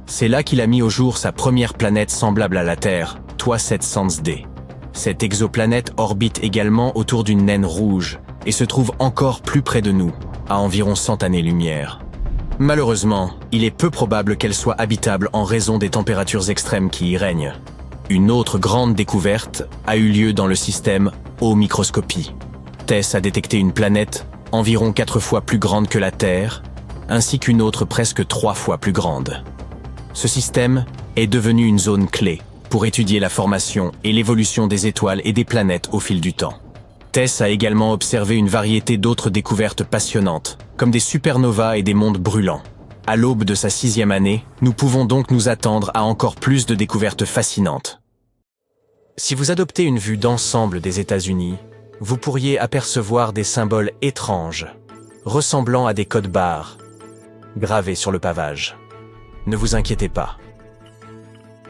A: C'est là qu'il a mis au jour sa première planète semblable à la Terre, TOI 700d. Cette exoplanète orbite également autour d'une naine rouge et se trouve encore plus près de nous, à environ 100 années-lumière. Malheureusement, il est peu probable qu'elle soit habitable en raison des températures extrêmes qui y règnent. Une autre grande découverte a eu lieu dans le système Ô-microscopie. TESS a détecté une planète environ 4 fois plus grande que la Terre, ainsi qu'une autre presque 3 fois plus grande. Ce système est devenu une zone clé pour étudier la formation et l'évolution des étoiles et des planètes au fil du temps. TESS a également observé une variété d'autres découvertes passionnantes, comme des supernovas et des mondes brûlants. À l'aube de sa 6e année, nous pouvons donc nous attendre à encore plus de découvertes fascinantes. Si vous adoptez une vue d'ensemble des États-Unis, vous pourriez apercevoir des symboles étranges, ressemblant à des codes barres, gravés sur le pavage. Ne vous inquiétez pas.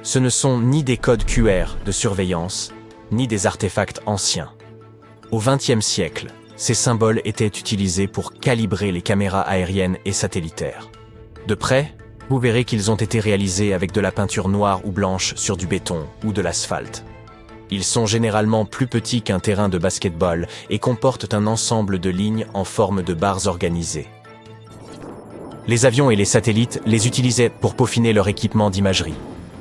A: Ce ne sont ni des codes QR de surveillance, ni des artefacts anciens. Au XXe siècle, ces symboles étaient utilisés pour calibrer les caméras aériennes et satellitaires. De près, vous verrez qu'ils ont été réalisés avec de la peinture noire ou blanche sur du béton ou de l'asphalte. Ils sont généralement plus petits qu'un terrain de basket-ball et comportent un ensemble de lignes en forme de barres organisées. Les avions et les satellites les utilisaient pour peaufiner leur équipement d'imagerie.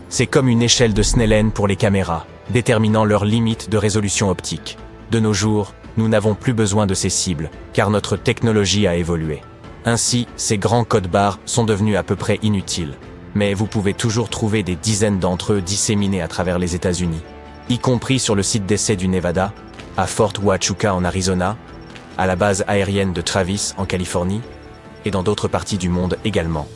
A: C'est comme une échelle de Snellen pour les caméras, déterminant leurs limites de résolution optique. De nos jours, nous n'avons plus besoin de ces cibles, car notre technologie a évolué. Ainsi, ces grands codes barres sont devenus à peu près inutiles. Mais vous pouvez toujours trouver des dizaines d'entre eux disséminés à travers les États-Unis, y compris sur le site d'essai du Nevada, à Fort Huachuca en Arizona, à la base aérienne de Travis en Californie, et dans d'autres parties du monde également.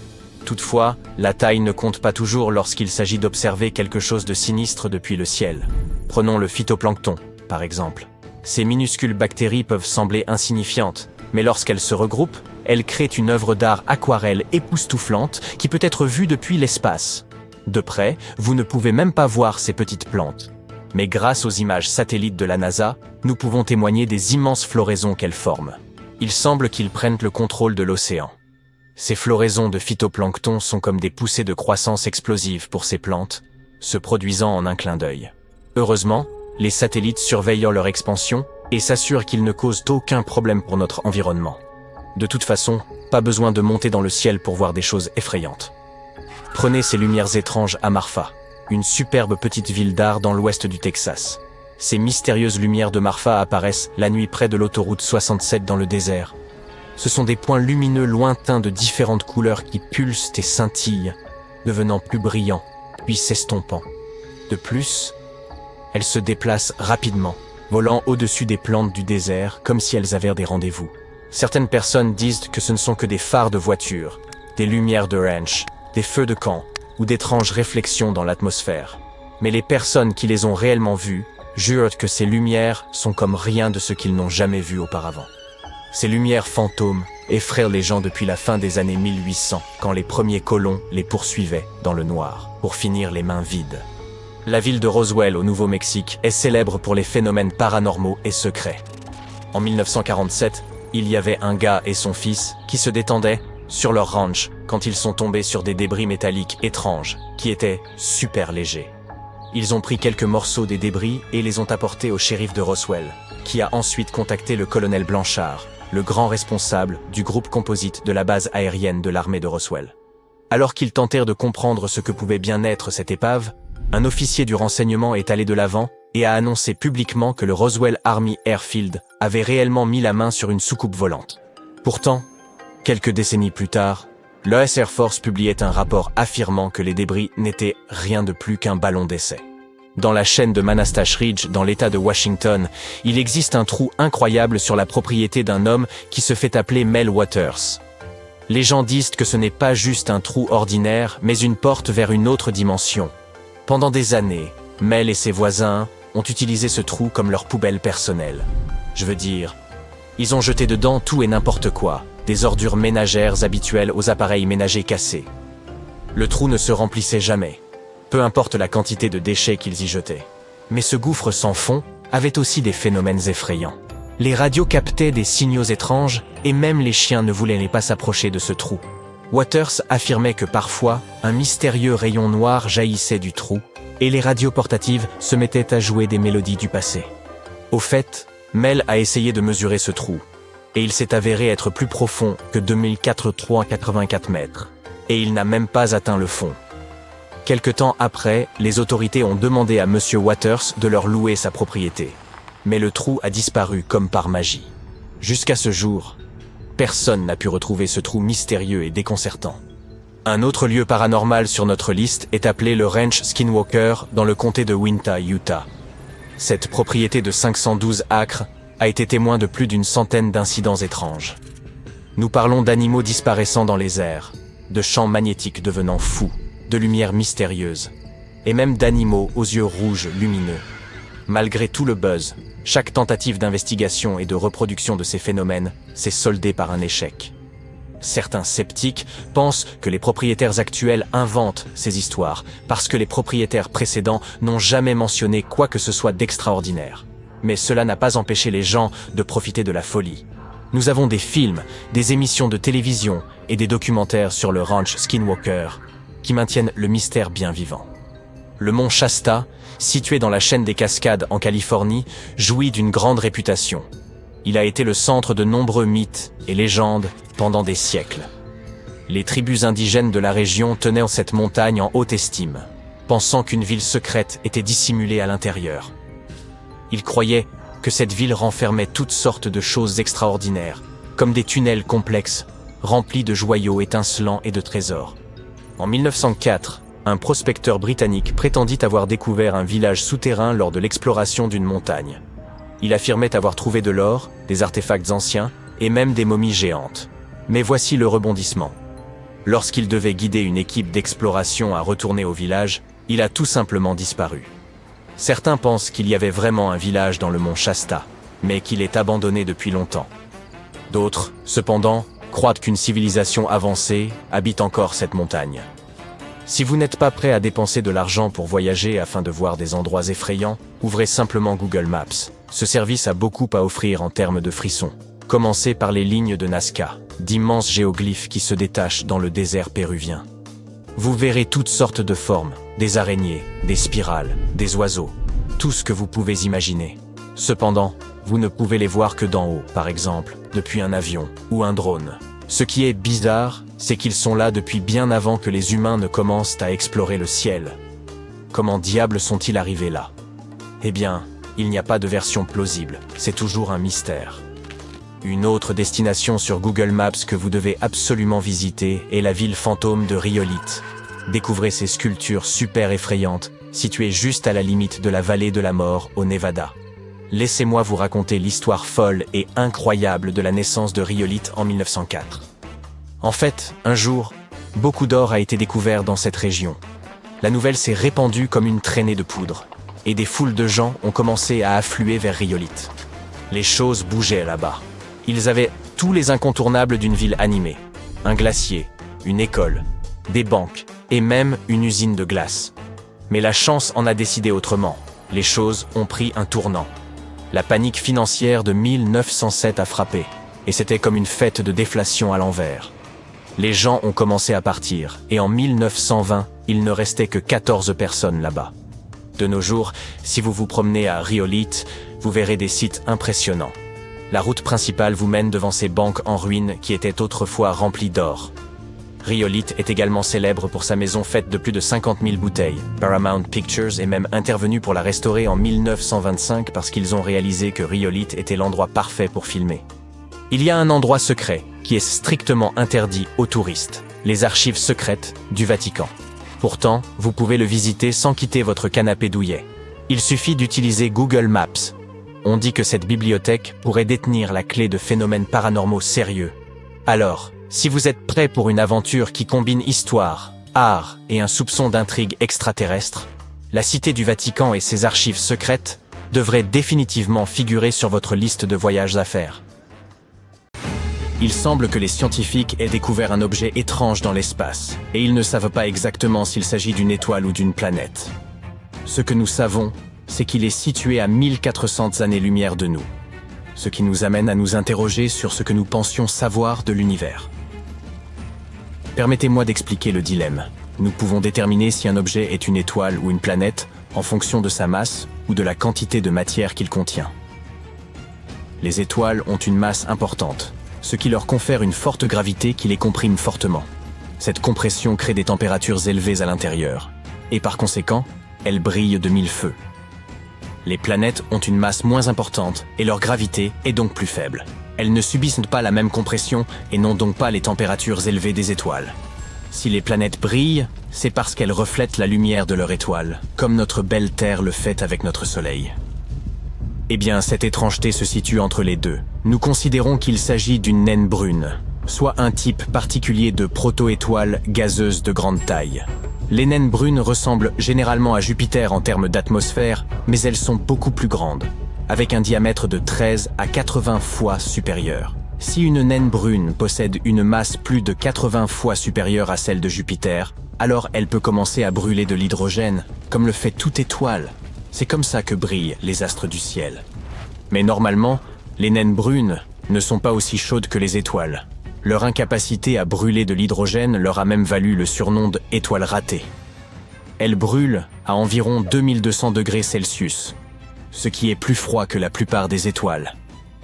A: Toutefois, la taille ne compte pas toujours lorsqu'il s'agit d'observer quelque chose de sinistre depuis le ciel. Prenons le phytoplancton, par exemple. Ces minuscules bactéries peuvent sembler insignifiantes, mais lorsqu'elles se regroupent, elles créent une œuvre d'art aquarelle époustouflante qui peut être vue depuis l'espace. De près, vous ne pouvez même pas voir ces petites plantes. Mais grâce aux images satellites de la NASA, nous pouvons témoigner des immenses floraisons qu'elles forment. Il semble qu'ils prennent le contrôle de l'océan. Ces floraisons de phytoplancton sont comme des poussées de croissance explosives pour ces plantes, se produisant en un clin d'œil. Heureusement, les satellites surveillent leur expansion et s'assurent qu'ils ne causent aucun problème pour notre environnement. De toute façon, pas besoin de monter dans le ciel pour voir des choses effrayantes. Prenez ces lumières étranges à Marfa, une superbe petite ville d'art dans l'ouest du Texas. Ces mystérieuses lumières de Marfa apparaissent la nuit près de l'autoroute 67 dans le désert. Ce sont des points lumineux lointains de différentes couleurs qui pulsent et scintillent, devenant plus brillants, puis s'estompant. De plus, elles se déplacent rapidement, volant au-dessus des plantes du désert comme si elles avaient des rendez-vous. Certaines personnes disent que ce ne sont que des phares de voitures, des lumières de ranch, des feux de camp ou d'étranges réflexions dans l'atmosphère. Mais les personnes qui les ont réellement vues jurent que ces lumières sont comme rien de ce qu'ils n'ont jamais vu auparavant. Ces lumières fantômes effraient les gens depuis la fin des années 1800, quand les premiers colons les poursuivaient dans le noir, pour finir les mains vides. La ville de Roswell au Nouveau-Mexique est célèbre pour les phénomènes paranormaux et secrets. En 1947, il y avait un gars et son fils qui se détendaient sur leur ranch quand ils sont tombés sur des débris métalliques étranges qui étaient super légers. Ils ont pris quelques morceaux des débris et les ont apportés au shérif de Roswell, qui a ensuite contacté le colonel Blanchard, le grand responsable du groupe composite de la base aérienne de l'armée de Roswell. Alors qu'ils tentèrent de comprendre ce que pouvait bien être cette épave, un officier du renseignement est allé de l'avant et a annoncé publiquement que le Roswell Army Airfield avait réellement mis la main sur une soucoupe volante. Pourtant, quelques décennies plus tard, l'US Air Force publiait un rapport affirmant que les débris n'étaient rien de plus qu'un ballon d'essai. Dans la chaîne de Manastash Ridge, dans l'État de Washington, il existe un trou incroyable sur la propriété d'un homme qui se fait appeler Mel Waters. Les gens disent que ce n'est pas juste un trou ordinaire, mais une porte vers une autre dimension. Pendant des années, Mel et ses voisins ont utilisé ce trou comme leur poubelle personnelle. Je veux dire, ils ont jeté dedans tout et n'importe quoi, des ordures ménagères habituelles aux appareils ménagers cassés. Le trou ne se remplissait jamais, peu importe la quantité de déchets qu'ils y jetaient. Mais ce gouffre sans fond avait aussi des phénomènes effrayants. Les radios captaient des signaux étranges et même les chiens ne voulaient pas s'approcher de ce trou. Waters affirmait que parfois, un mystérieux rayon noir jaillissait du trou et les radios portatives se mettaient à jouer des mélodies du passé. Au fait, Mel a essayé de mesurer ce trou et il s'est avéré être plus profond que 2484 mètres et il n'a même pas atteint le fond. Quelque temps après, les autorités ont demandé à Monsieur Waters de leur louer sa propriété. Mais le trou a disparu comme par magie. Jusqu'à ce jour, personne n'a pu retrouver ce trou mystérieux et déconcertant. Un autre lieu paranormal sur notre liste est appelé le Ranch Skinwalker dans le comté de Winter, Utah. Cette propriété de 512 acres a été témoin de plus d'une centaine d'incidents étranges. Nous parlons d'animaux disparaissant dans les airs, de champs magnétiques devenant fous, de lumières mystérieuses, et même d'animaux aux yeux rouges lumineux. Malgré tout le buzz, chaque tentative d'investigation et de reproduction de ces phénomènes s'est soldée par un échec. Certains sceptiques pensent que les propriétaires actuels inventent ces histoires parce que les propriétaires précédents n'ont jamais mentionné quoi que ce soit d'extraordinaire. Mais cela n'a pas empêché les gens de profiter de la folie. Nous avons des films, des émissions de télévision et des documentaires sur le ranch Skinwalker qui maintiennent le mystère bien vivant. Le mont Shasta, situé dans la chaîne des Cascades en Californie, jouit d'une grande réputation. Il a été le centre de nombreux mythes et légendes pendant des siècles. Les tribus indigènes de la région tenaient cette montagne en haute estime, pensant qu'une ville secrète était dissimulée à l'intérieur. Ils croyaient que cette ville renfermait toutes sortes de choses extraordinaires, comme des tunnels complexes, remplis de joyaux étincelants et de trésors. En 1904, un prospecteur britannique prétendit avoir découvert un village souterrain lors de l'exploration d'une montagne. Il affirmait avoir trouvé de l'or, des artefacts anciens et même des momies géantes. Mais voici le rebondissement. Lorsqu'il devait guider une équipe d'exploration à retourner au village, il a tout simplement disparu. Certains pensent qu'il y avait vraiment un village dans le mont Shasta, mais qu'il est abandonné depuis longtemps. D'autres, cependant, croient qu'une civilisation avancée habite encore cette montagne. Si vous n'êtes pas prêt à dépenser de l'argent pour voyager afin de voir des endroits effrayants, ouvrez simplement Google Maps. Ce service a beaucoup à offrir en termes de frissons. Commencez par les lignes de Nazca, d'immenses géoglyphes qui se détachent dans le désert péruvien. Vous verrez toutes sortes de formes, des araignées, des spirales, des oiseaux, tout ce que vous pouvez imaginer. Cependant, vous ne pouvez les voir que d'en haut, par exemple, depuis un avion ou un drone. Ce qui est bizarre, c'est qu'ils sont là depuis bien avant que les humains ne commencent à explorer le ciel. Comment diable sont-ils arrivés là? Eh bien, il n'y a pas de version plausible, c'est toujours un mystère. Une autre destination sur Google Maps que vous devez absolument visiter est la ville fantôme de Rhyolite. Découvrez ces sculptures super effrayantes, situées juste à la limite de la vallée de la mort au Nevada. Laissez-moi vous raconter l'histoire folle et incroyable de la naissance de Rhyolite en 1904. En fait, un jour, beaucoup d'or a été découvert dans cette région. La nouvelle s'est répandue comme une traînée de poudre, et des foules de gens ont commencé à affluer vers Rhyolite. Les choses bougeaient là-bas. Ils avaient tous les incontournables d'une ville animée. Un glacier, une école, des banques, et même une usine de glace. Mais la chance en a décidé autrement. Les choses ont pris un tournant. La panique financière de 1907 a frappé, et c'était comme une fête de déflation à l'envers. Les gens ont commencé à partir, et en 1920, il ne restait que 14 personnes là-bas. De nos jours, si vous vous promenez à Rhyolite, vous verrez des sites impressionnants. La route principale vous mène devant ces banques en ruine qui étaient autrefois remplies d'or. Rhyolite est également célèbre pour sa maison faite de plus de 50 000 bouteilles. Paramount Pictures est même intervenu pour la restaurer en 1925 parce qu'ils ont réalisé que Rhyolite était l'endroit parfait pour filmer. Il y a un endroit secret qui est strictement interdit aux touristes, les archives secrètes du Vatican. Pourtant, vous pouvez le visiter sans quitter votre canapé douillet. Il suffit d'utiliser Google Maps. On dit que cette bibliothèque pourrait détenir la clé de phénomènes paranormaux sérieux. Alors, si vous êtes prêt pour une aventure qui combine histoire, art et un soupçon d'intrigue extraterrestre, la Cité du Vatican et ses archives secrètes devraient définitivement figurer sur votre liste de voyages à faire. Il semble que les scientifiques aient découvert un objet étrange dans l'espace, et ils ne savent pas exactement s'il s'agit d'une étoile ou d'une planète. Ce que nous savons, c'est qu'il est situé à 1400 années-lumière de nous, ce qui nous amène à nous interroger sur ce que nous pensions savoir de l'univers. Permettez-moi d'expliquer le dilemme. Nous pouvons déterminer si un objet est une étoile ou une planète en fonction de sa masse ou de la quantité de matière qu'il contient. Les étoiles ont une masse importante, ce qui leur confère une forte gravité qui les comprime fortement. Cette compression crée des températures élevées à l'intérieur, et par conséquent, elles brillent de mille feux. Les planètes ont une masse moins importante et leur gravité est donc plus faible. Elles ne subissent pas la même compression et n'ont donc pas les températures élevées des étoiles. Si les planètes brillent, c'est parce qu'elles reflètent la lumière de leur étoile, comme notre belle Terre le fait avec notre Soleil. Eh bien, cette étrangeté se situe entre les deux. Nous considérons qu'il s'agit d'une naine brune, soit un type particulier de proto-étoile gazeuse de grande taille. Les naines brunes ressemblent généralement à Jupiter en termes d'atmosphère, mais elles sont beaucoup plus grandes, avec un diamètre de 13 à 80 fois supérieur. Si une naine brune possède une masse plus de 80 fois supérieure à celle de Jupiter, alors elle peut commencer à brûler de l'hydrogène, comme le fait toute étoile. C'est comme ça que brillent les astres du ciel. Mais normalement, les naines brunes ne sont pas aussi chaudes que les étoiles. Leur incapacité à brûler de l'hydrogène leur a même valu le surnom d'étoiles ratées. Elles brûlent à environ 2200 degrés Celsius, ce qui est plus froid que la plupart des étoiles.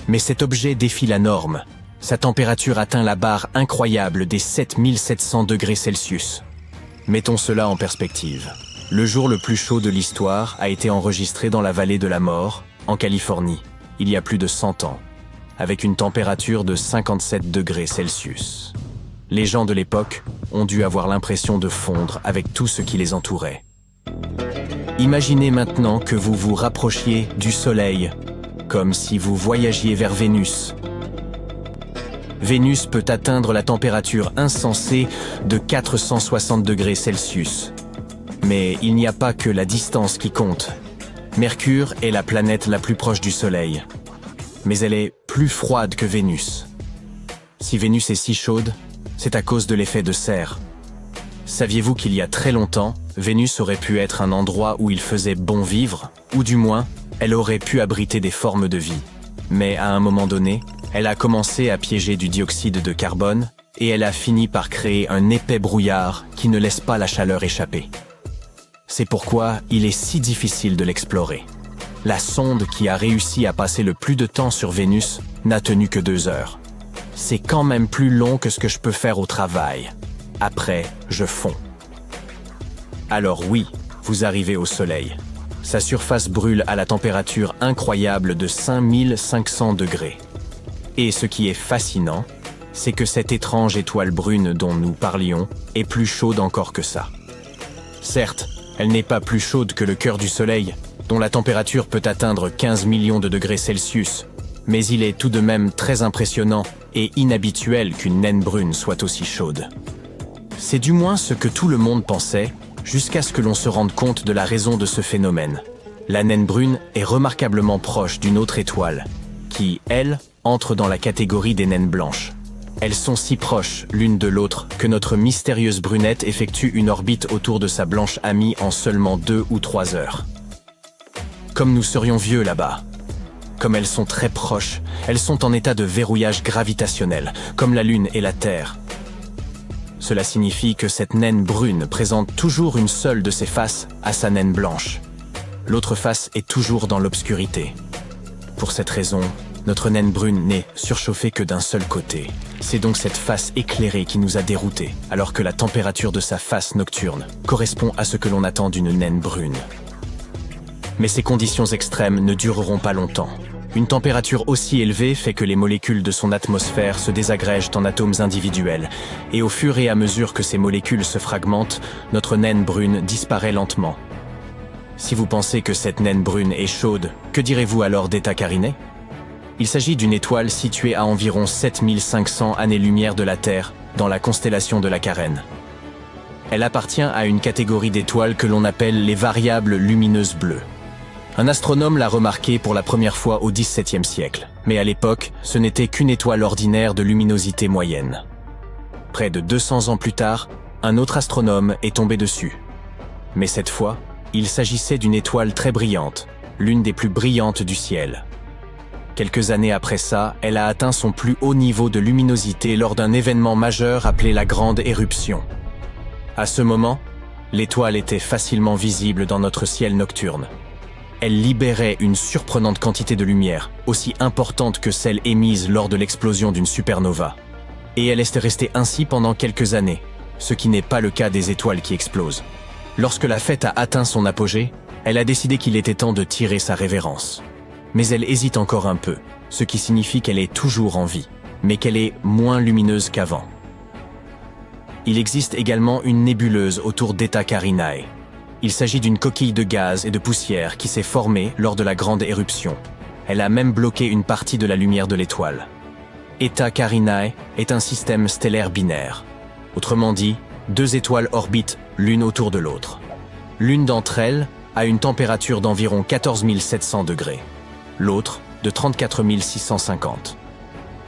A: Mais cet objet défie la norme. Sa température atteint la barre incroyable des 7700 degrés Celsius. Mettons cela en perspective. Le jour le plus chaud de l'histoire a été enregistré dans la vallée de la mort, en Californie, il y a plus de 100 ans, avec une température de 57 degrés Celsius. Les gens de l'époque ont dû avoir l'impression de fondre avec tout ce qui les entourait. Imaginez maintenant que vous vous rapprochiez du Soleil, comme si vous voyagiez vers Vénus. Vénus peut atteindre la température insensée de 460 degrés Celsius. Mais il n'y a pas que la distance qui compte. Mercure est la planète la plus proche du Soleil, mais elle est plus froide que Vénus. Si Vénus est si chaude, c'est à cause de l'effet de serre. Saviez-vous qu'il y a très longtemps, Vénus aurait pu être un endroit où il faisait bon vivre, ou du moins, elle aurait pu abriter des formes de vie. Mais à un moment donné, elle a commencé à piéger du dioxyde de carbone, et elle a fini par créer un épais brouillard qui ne laisse pas la chaleur échapper. C'est pourquoi il est si difficile de l'explorer. La sonde qui a réussi à passer le plus de temps sur Vénus n'a tenu que 2 heures. C'est quand même plus long que ce que je peux faire au travail. Après, je fonds. Alors oui, vous arrivez au Soleil. Sa surface brûle à la température incroyable de 5500 degrés. Et ce qui est fascinant, c'est que cette étrange étoile brune dont nous parlions est plus chaude encore que ça. Certes, elle n'est pas plus chaude que le cœur du Soleil, dont la température peut atteindre 15 millions de degrés Celsius, mais il est tout de même très impressionnant et inhabituel qu'une naine brune soit aussi chaude. C'est du moins ce que tout le monde pensait, jusqu'à ce que l'on se rende compte de la raison de ce phénomène. La naine brune est remarquablement proche d'une autre étoile, qui, elle, entre dans la catégorie des naines blanches. Elles sont si proches l'une de l'autre que notre mystérieuse brunette effectue une orbite autour de sa blanche amie en seulement 2 ou 3 heures. Comme nous serions vieux là-bas. Comme elles sont très proches, elles sont en état de verrouillage gravitationnel, comme la Lune et la Terre. Cela signifie que cette naine brune présente toujours une seule de ses faces à sa naine blanche. L'autre face est toujours dans l'obscurité. Pour cette raison, notre naine brune n'est surchauffée que d'un seul côté. C'est donc cette face éclairée qui nous a déroutés, alors que la température de sa face nocturne correspond à ce que l'on attend d'une naine brune. Mais ces conditions extrêmes ne dureront pas longtemps. Une température aussi élevée fait que les molécules de son atmosphère se désagrègent en atomes individuels, et au fur et à mesure que ces molécules se fragmentent, notre naine brune disparaît lentement. Si vous pensez que cette naine brune est chaude, que direz-vous alors d'Eta Carinae? Il s'agit d'une étoile située à environ 7500 années-lumière de la Terre, dans la constellation de la Carène. Elle appartient à une catégorie d'étoiles que l'on appelle les variables lumineuses bleues. Un astronome l'a remarquée pour la première fois au XVIIe siècle, mais à l'époque, ce n'était qu'une étoile ordinaire de luminosité moyenne. Près de 200 ans plus tard, un autre astronome est tombé dessus. Mais cette fois, il s'agissait d'une étoile très brillante, l'une des plus brillantes du ciel. Quelques années après ça, elle a atteint son plus haut niveau de luminosité lors d'un événement majeur appelé la Grande Éruption. À ce moment, l'étoile était facilement visible dans notre ciel nocturne. Elle libérait une surprenante quantité de lumière, aussi importante que celle émise lors de l'explosion d'une supernova. Et elle est restée ainsi pendant quelques années, ce qui n'est pas le cas des étoiles qui explosent. Lorsque la fête a atteint son apogée, elle a décidé qu'il était temps de tirer sa révérence. Mais elle hésite encore un peu, ce qui signifie qu'elle est toujours en vie, mais qu'elle est moins lumineuse qu'avant. Il existe également une nébuleuse autour d'Eta Carinae. Il s'agit d'une coquille de gaz et de poussière qui s'est formée lors de la Grande Éruption. Elle a même bloqué une partie de la lumière de l'étoile. Eta Carinae est un système stellaire binaire. Autrement dit, deux étoiles orbitent l'une autour de l'autre. L'une d'entre elles a une température d'environ 14 700 degrés. L'autre de 34 650.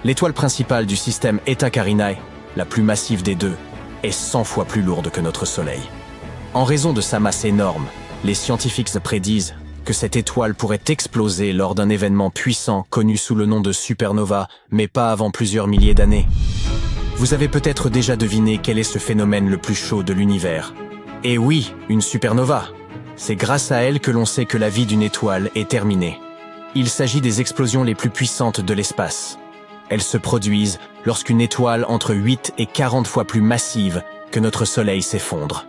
A: L'étoile principale du système Eta Carinae, la plus massive des deux, est 100 fois plus lourde que notre Soleil. En raison de sa masse énorme, les scientifiques prédisent que cette étoile pourrait exploser lors d'un événement puissant connu sous le nom de supernova, mais pas avant plusieurs milliers d'années. Vous avez peut-être déjà deviné quel est ce phénomène le plus chaud de l'univers. Et oui, une supernova. C'est grâce à elle que l'on sait que la vie d'une étoile est terminée. Il s'agit des explosions les plus puissantes de l'espace. Elles se produisent lorsqu'une étoile entre 8 et 40 fois plus massive que notre Soleil s'effondre.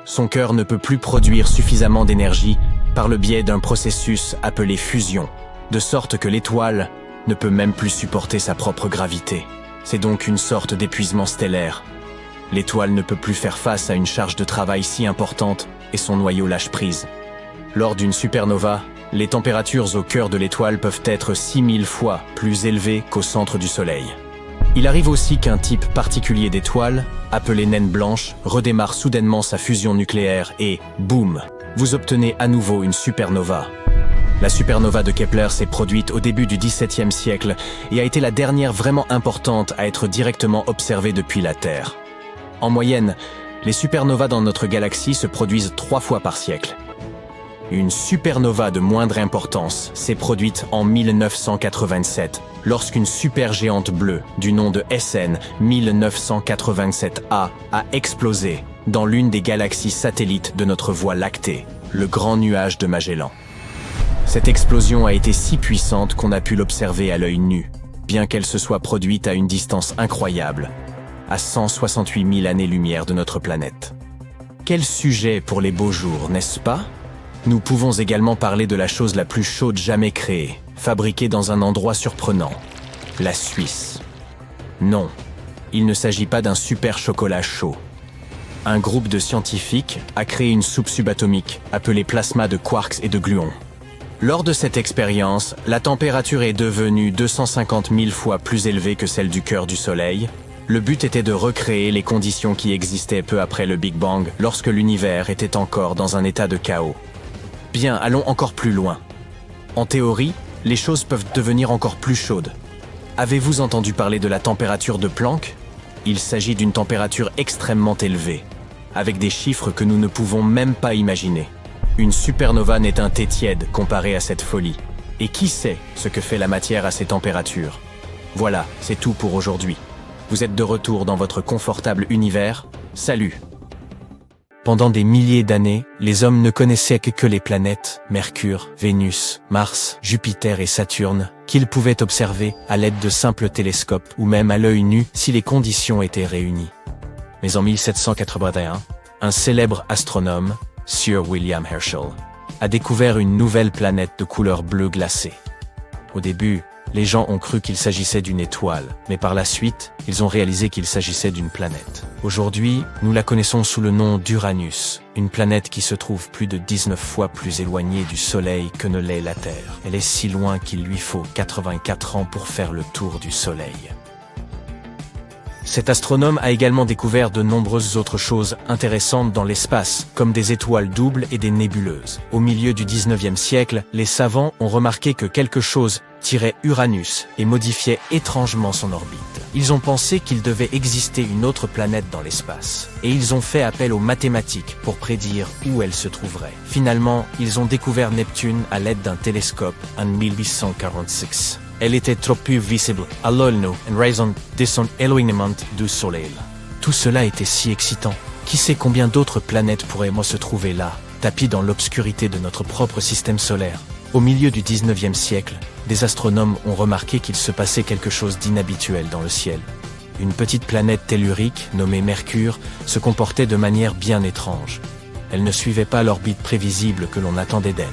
A: Son cœur ne peut plus produire suffisamment d'énergie par le biais d'un processus appelé fusion, de sorte que l'étoile ne peut même plus supporter sa propre gravité. C'est donc une sorte d'épuisement stellaire. L'étoile ne peut plus faire face à une charge de travail si importante et son noyau lâche prise. Lors d'une supernova, les températures au cœur de l'étoile peuvent être 6000 fois plus élevées qu'au centre du Soleil. Il arrive aussi qu'un type particulier d'étoile, appelé naine blanche, redémarre soudainement sa fusion nucléaire et, boum, vous obtenez à nouveau une supernova. La supernova de Kepler s'est produite au début du XVIIe siècle et a été la dernière vraiment importante à être directement observée depuis la Terre. En moyenne, les supernovas dans notre galaxie se produisent 3 fois par siècle. Une supernova de moindre importance s'est produite en 1987, lorsqu'une supergéante bleue du nom de SN 1987A a explosé dans l'une des galaxies satellites de notre Voie lactée, le Grand Nuage de Magellan. Cette explosion a été si puissante qu'on a pu l'observer à l'œil nu, bien qu'elle se soit produite à une distance incroyable, à 168 000 années-lumière de notre planète. Quel sujet pour les beaux jours, n'est-ce pas ? Nous pouvons également parler de la chose la plus chaude jamais créée, fabriquée dans un endroit surprenant, la Suisse. Non, il ne s'agit pas d'un super chocolat chaud. Un groupe de scientifiques a créé une soupe subatomique appelée plasma de quarks et de gluons. Lors de cette expérience, la température est devenue 250 000 fois plus élevée que celle du cœur du Soleil. Le but était de recréer les conditions qui existaient peu après le Big Bang, lorsque l'univers était encore dans un état de chaos. Bien, allons encore plus loin. En théorie, les choses peuvent devenir encore plus chaudes. Avez-vous entendu parler de la température de Planck ? Il s'agit d'une température extrêmement élevée, avec des chiffres que nous ne pouvons même pas imaginer. Une supernova n'est un thé tiède comparé à cette folie. Et qui sait ce que fait la matière à ces températures ? Voilà, c'est tout pour aujourd'hui. Vous êtes de retour dans votre confortable univers. Salut! Pendant des milliers d'années, les hommes ne connaissaient que les planètes, Mercure, Vénus, Mars, Jupiter et Saturne, qu'ils pouvaient observer à l'aide de simples télescopes ou même à l'œil nu si les conditions étaient réunies. Mais en 1781, un célèbre astronome, Sir William Herschel, a découvert une nouvelle planète de couleur bleu glacé. Au début, Les gens ont cru qu'il s'agissait d'une étoile, mais par la suite, ils ont réalisé qu'il s'agissait d'une planète. Aujourd'hui, nous la connaissons sous le nom d'Uranus, une planète qui se trouve plus de 19 fois plus éloignée du Soleil que ne l'est la Terre. Elle est si loin qu'il lui faut 84 ans pour faire le tour du Soleil. Cet astronome a également découvert de nombreuses autres choses intéressantes dans l'espace, comme des étoiles doubles et des nébuleuses. Au milieu du 19e siècle, les savants ont remarqué que quelque chose tirait Uranus et modifiait étrangement son orbite. Ils ont pensé qu'il devait exister une autre planète dans l'espace, et ils ont fait appel aux mathématiques pour prédire où elle se trouverait. Finalement, ils ont découvert Neptune à l'aide d'un télescope en 1846. Elle était trop peu visible à l'œil nu en raison de son éloignement du Soleil. Tout cela était si excitant. Qui sait combien d'autres planètes pourraient se trouver là, tapies dans l'obscurité de notre propre système solaire. Au milieu du 19e siècle, des astronomes ont remarqué qu'il se passait quelque chose d'inhabituel dans le ciel. Une petite planète tellurique, nommée Mercure, se comportait de manière bien étrange. Elle ne suivait pas l'orbite prévisible que l'on attendait d'elle.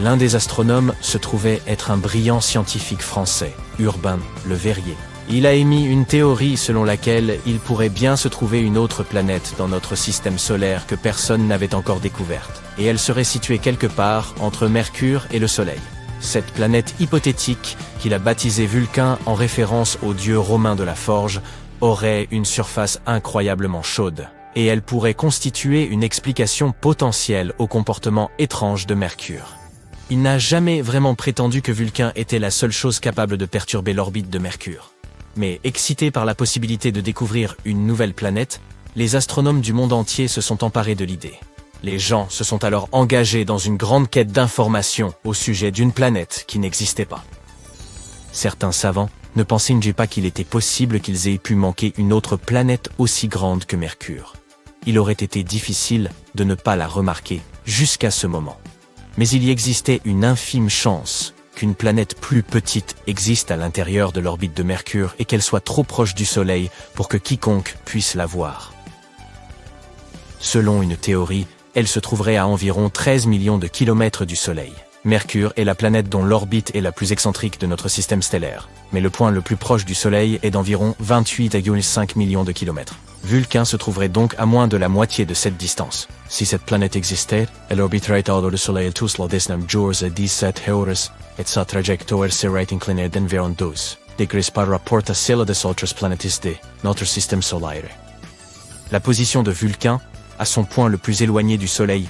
A: L'un des astronomes se trouvait être un brillant scientifique français, Urbain Le Verrier. Il a émis une théorie selon laquelle il pourrait bien se trouver une autre planète dans notre système solaire que personne n'avait encore découverte, et elle serait située quelque part entre Mercure et le Soleil. Cette planète hypothétique, qu'il a baptisée Vulcain en référence au dieu romain de la forge, aurait une surface incroyablement chaude, et elle pourrait constituer une explication potentielle au comportement étrange de Mercure. Il n'a jamais vraiment prétendu que Vulcain était la seule chose capable de perturber l'orbite de Mercure. Mais excités par la possibilité de découvrir une nouvelle planète, les astronomes du monde entier se sont emparés de l'idée. Les gens se sont alors engagés dans une grande quête d'informations au sujet d'une planète qui n'existait pas. Certains savants ne pensaient pas qu'il était possible qu'ils aient pu manquer une autre planète aussi grande que Mercure. Il aurait été difficile de ne pas la remarquer jusqu'à ce moment. Mais il y existait une infime chance qu'une planète plus petite existe à l'intérieur de l'orbite de Mercure et qu'elle soit trop proche du Soleil pour que quiconque puisse la voir. Selon une théorie, elle se trouverait à environ 13 millions de kilomètres du Soleil. Mercure est la planète dont l'orbite est la plus excentrique de notre système stellaire, mais le point le plus proche du Soleil est d'environ 28,5 millions de kilomètres. Vulcain se trouverait donc à moins de la moitié de cette distance. Si cette planète existait, elle orbiterait autour du Soleil tous les 19 jours et 17 heures, et sa trajectoire serait inclinée d'environ 12 degrés par rapport à celle des autres planètes de notre système solaire. La position de Vulcain, à son point le plus éloigné du Soleil,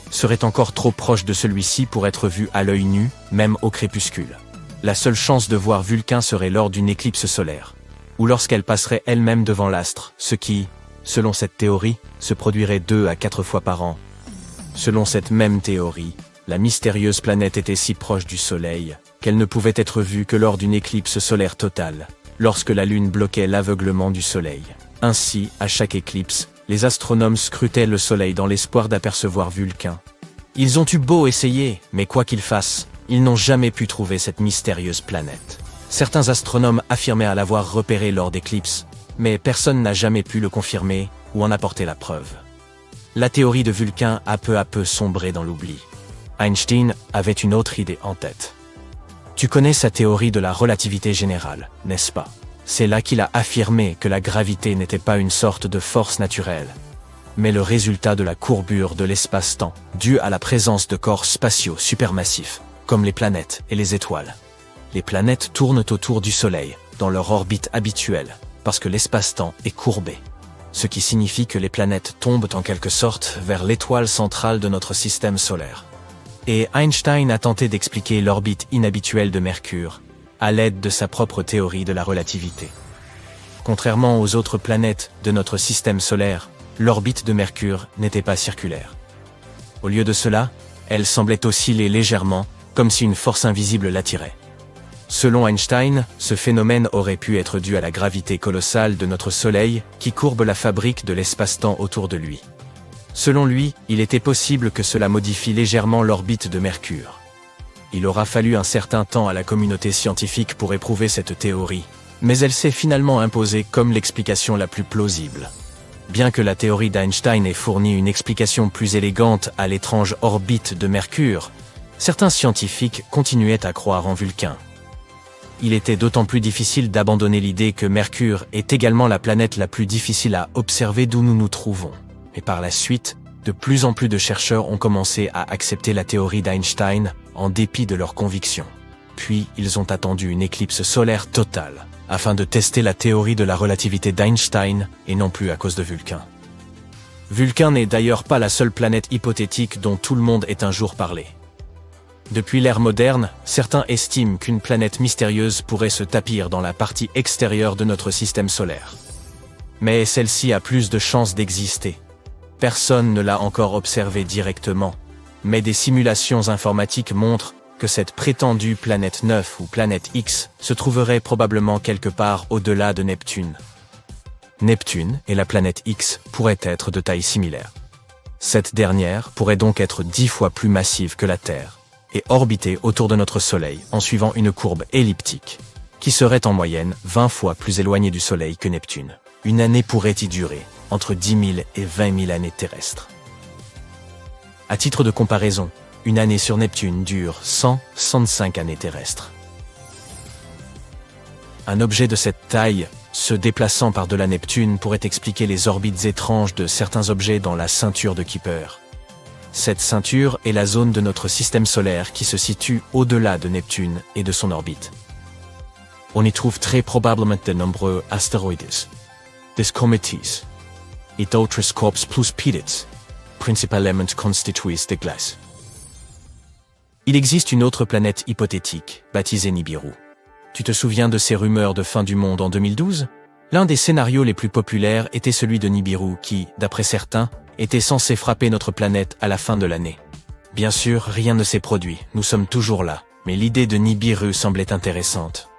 A: serait encore trop proche de celui-ci pour être vue à l'œil nu, même au crépuscule. La seule chance de voir Vulcain serait lors d'une éclipse solaire, ou lorsqu'elle passerait elle-même devant l'astre, ce qui, selon cette théorie, se produirait 2 à 4 fois par an. Selon cette même théorie, la mystérieuse planète était si proche du Soleil qu'elle ne pouvait être vue que lors d'une éclipse solaire totale, lorsque la Lune bloquait l'aveuglement du Soleil. Ainsi, à chaque éclipse, les astronomes scrutaient le Soleil dans l'espoir d'apercevoir Vulcain. Ils ont eu beau essayer, mais quoi qu'ils fassent, ils n'ont jamais pu trouver cette mystérieuse planète. Certains astronomes affirmaient l'avoir repérée lors d'éclipses, mais personne n'a jamais pu le confirmer ou en apporter la preuve. La théorie de Vulcain a peu à peu sombré dans l'oubli. Einstein avait une autre idée en tête. Tu connais sa théorie de la relativité générale, n'est-ce pas? C'est là qu'il a affirmé que la gravité n'était pas une sorte de force naturelle, mais le résultat de la courbure de l'espace-temps, due à la présence de corps spatiaux supermassifs, comme les planètes et les étoiles. Les planètes tournent autour du Soleil, dans leur orbite habituelle, parce que l'espace-temps est courbé. Ce qui signifie que les planètes tombent en quelque sorte vers l'étoile centrale de notre système solaire. Et Einstein a tenté d'expliquer l'orbite inhabituelle de Mercure, à l'aide de sa propre théorie de la relativité. Contrairement aux autres planètes de notre système solaire, l'orbite de Mercure n'était pas circulaire. Au lieu de cela, elle semblait osciller légèrement, comme si une force invisible l'attirait. Selon Einstein, ce phénomène aurait pu être dû à la gravité colossale de notre Soleil qui courbe la fabrique de l'espace-temps autour de lui. Selon lui, il était possible que cela modifie légèrement l'orbite de Mercure. Il aura fallu un certain temps à la communauté scientifique pour éprouver cette théorie, mais elle s'est finalement imposée comme l'explication la plus plausible. Bien que la théorie d'Einstein ait fourni une explication plus élégante à l'étrange orbite de Mercure, certains scientifiques continuaient à croire en Vulcain. il était d'autant plus difficile d'abandonner l'idée que Mercure est également la planète la plus difficile à observer d'où nous nous trouvons. Et par la suite, de plus en plus de chercheurs ont commencé à accepter la théorie d'Einstein en dépit de leurs convictions. Puis, ils ont attendu une éclipse solaire totale, afin de tester la théorie de la relativité d'Einstein, et non plus à cause de Vulcain. Vulcain n'est d'ailleurs pas la seule planète hypothétique dont tout le monde ait un jour parlé. Depuis l'ère moderne, certains estiment qu'une planète mystérieuse pourrait se tapir dans la partie extérieure de notre système solaire. Mais celle-ci a plus de chances d'exister. Personne ne l'a encore observée directement, mais des simulations informatiques montrent que cette prétendue planète 9 ou planète X se trouverait probablement quelque part au-delà de Neptune. Neptune et la planète X pourraient être de taille similaire. Cette dernière pourrait donc être 10 fois plus massive que la Terre et orbiter autour de notre Soleil en suivant une courbe elliptique, qui serait en moyenne 20 fois plus éloignée du Soleil que Neptune. Une année pourrait y durer entre 10 000 et 20 000 années terrestres. À titre de comparaison, une année sur Neptune dure 165 années terrestres. Un objet de cette taille, se déplaçant par-delà Neptune, pourrait expliquer les orbites étranges de certains objets dans la ceinture de Kuiper. Cette ceinture est la zone de notre système solaire qui se situe au-delà de Neptune et de son orbite. On y trouve très probablement de nombreux astéroïdes, des comètes et d'autres corps plus petits, principalement constitués de glace. Il existe une autre planète hypothétique, baptisée Nibiru. Tu te souviens de ces rumeurs de fin du monde en 2012 ? L'un des scénarios les plus populaires était celui de Nibiru qui, d'après certains, était censé frapper notre planète à la fin de l'année. Bien sûr, rien ne s'est produit, nous sommes toujours là, mais l'idée de Nibiru semblait intéressante.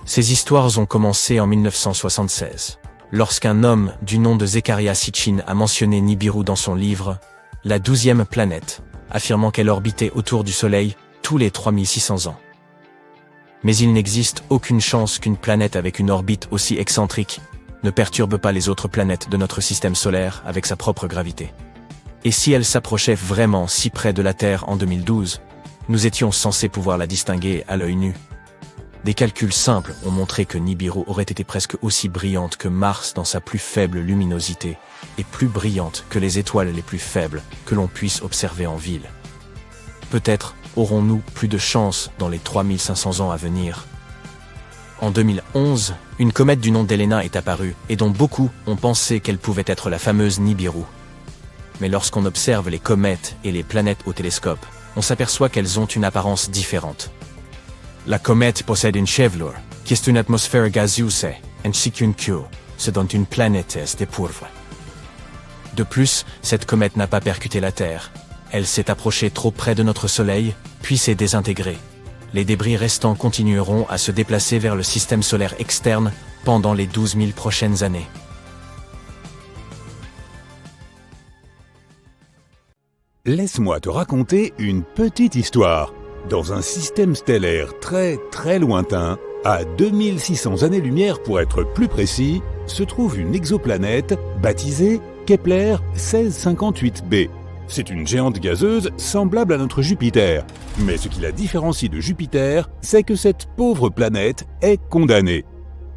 A: Ces histoires ont commencé en 1976, lorsqu'un homme du nom de Zecharia Sitchin a mentionné Nibiru dans son livre « La 12e planète », affirmant qu'elle orbitait autour du Soleil tous les 3600 ans. Mais il n'existe aucune chance qu'une planète avec une orbite aussi excentrique ne perturbe pas les autres planètes de notre système solaire avec sa propre gravité. Et si elle s'approchait vraiment si près de la Terre en 2012, nous étions censés pouvoir la distinguer à l'œil nu. Des calculs simples ont montré que Nibiru aurait été presque aussi brillante que Mars dans sa plus faible luminosité, et plus brillante que les étoiles les plus faibles que l'on puisse observer en ville. Peut-être aurons-nous plus de chance dans les 3500 ans à venir. En 2011, une comète du nom d'Helena est apparue et dont beaucoup ont pensé qu'elle pouvait être la fameuse Nibiru. Mais lorsqu'on observe les comètes et les planètes au télescope, on s'aperçoit qu'elles ont une apparence différente. La comète possède une chevelure, qui est une atmosphère gazeuse, ainsi qu'une queue, ce dont une planète est dépourvue. De plus, cette comète n'a pas percuté la Terre. Elle s'est approchée trop près de notre Soleil, puis s'est désintégrée. Les débris restants continueront à se déplacer vers le système solaire externe pendant les 12 000 prochaines années.
B: Laisse-moi te raconter une petite histoire. Dans un système stellaire très très lointain, à 2600 années-lumière pour être plus précis, se trouve une exoplanète baptisée Kepler 1658b. C'est une géante gazeuse semblable à notre Jupiter. Mais ce qui la différencie de Jupiter, c'est que cette pauvre planète est condamnée.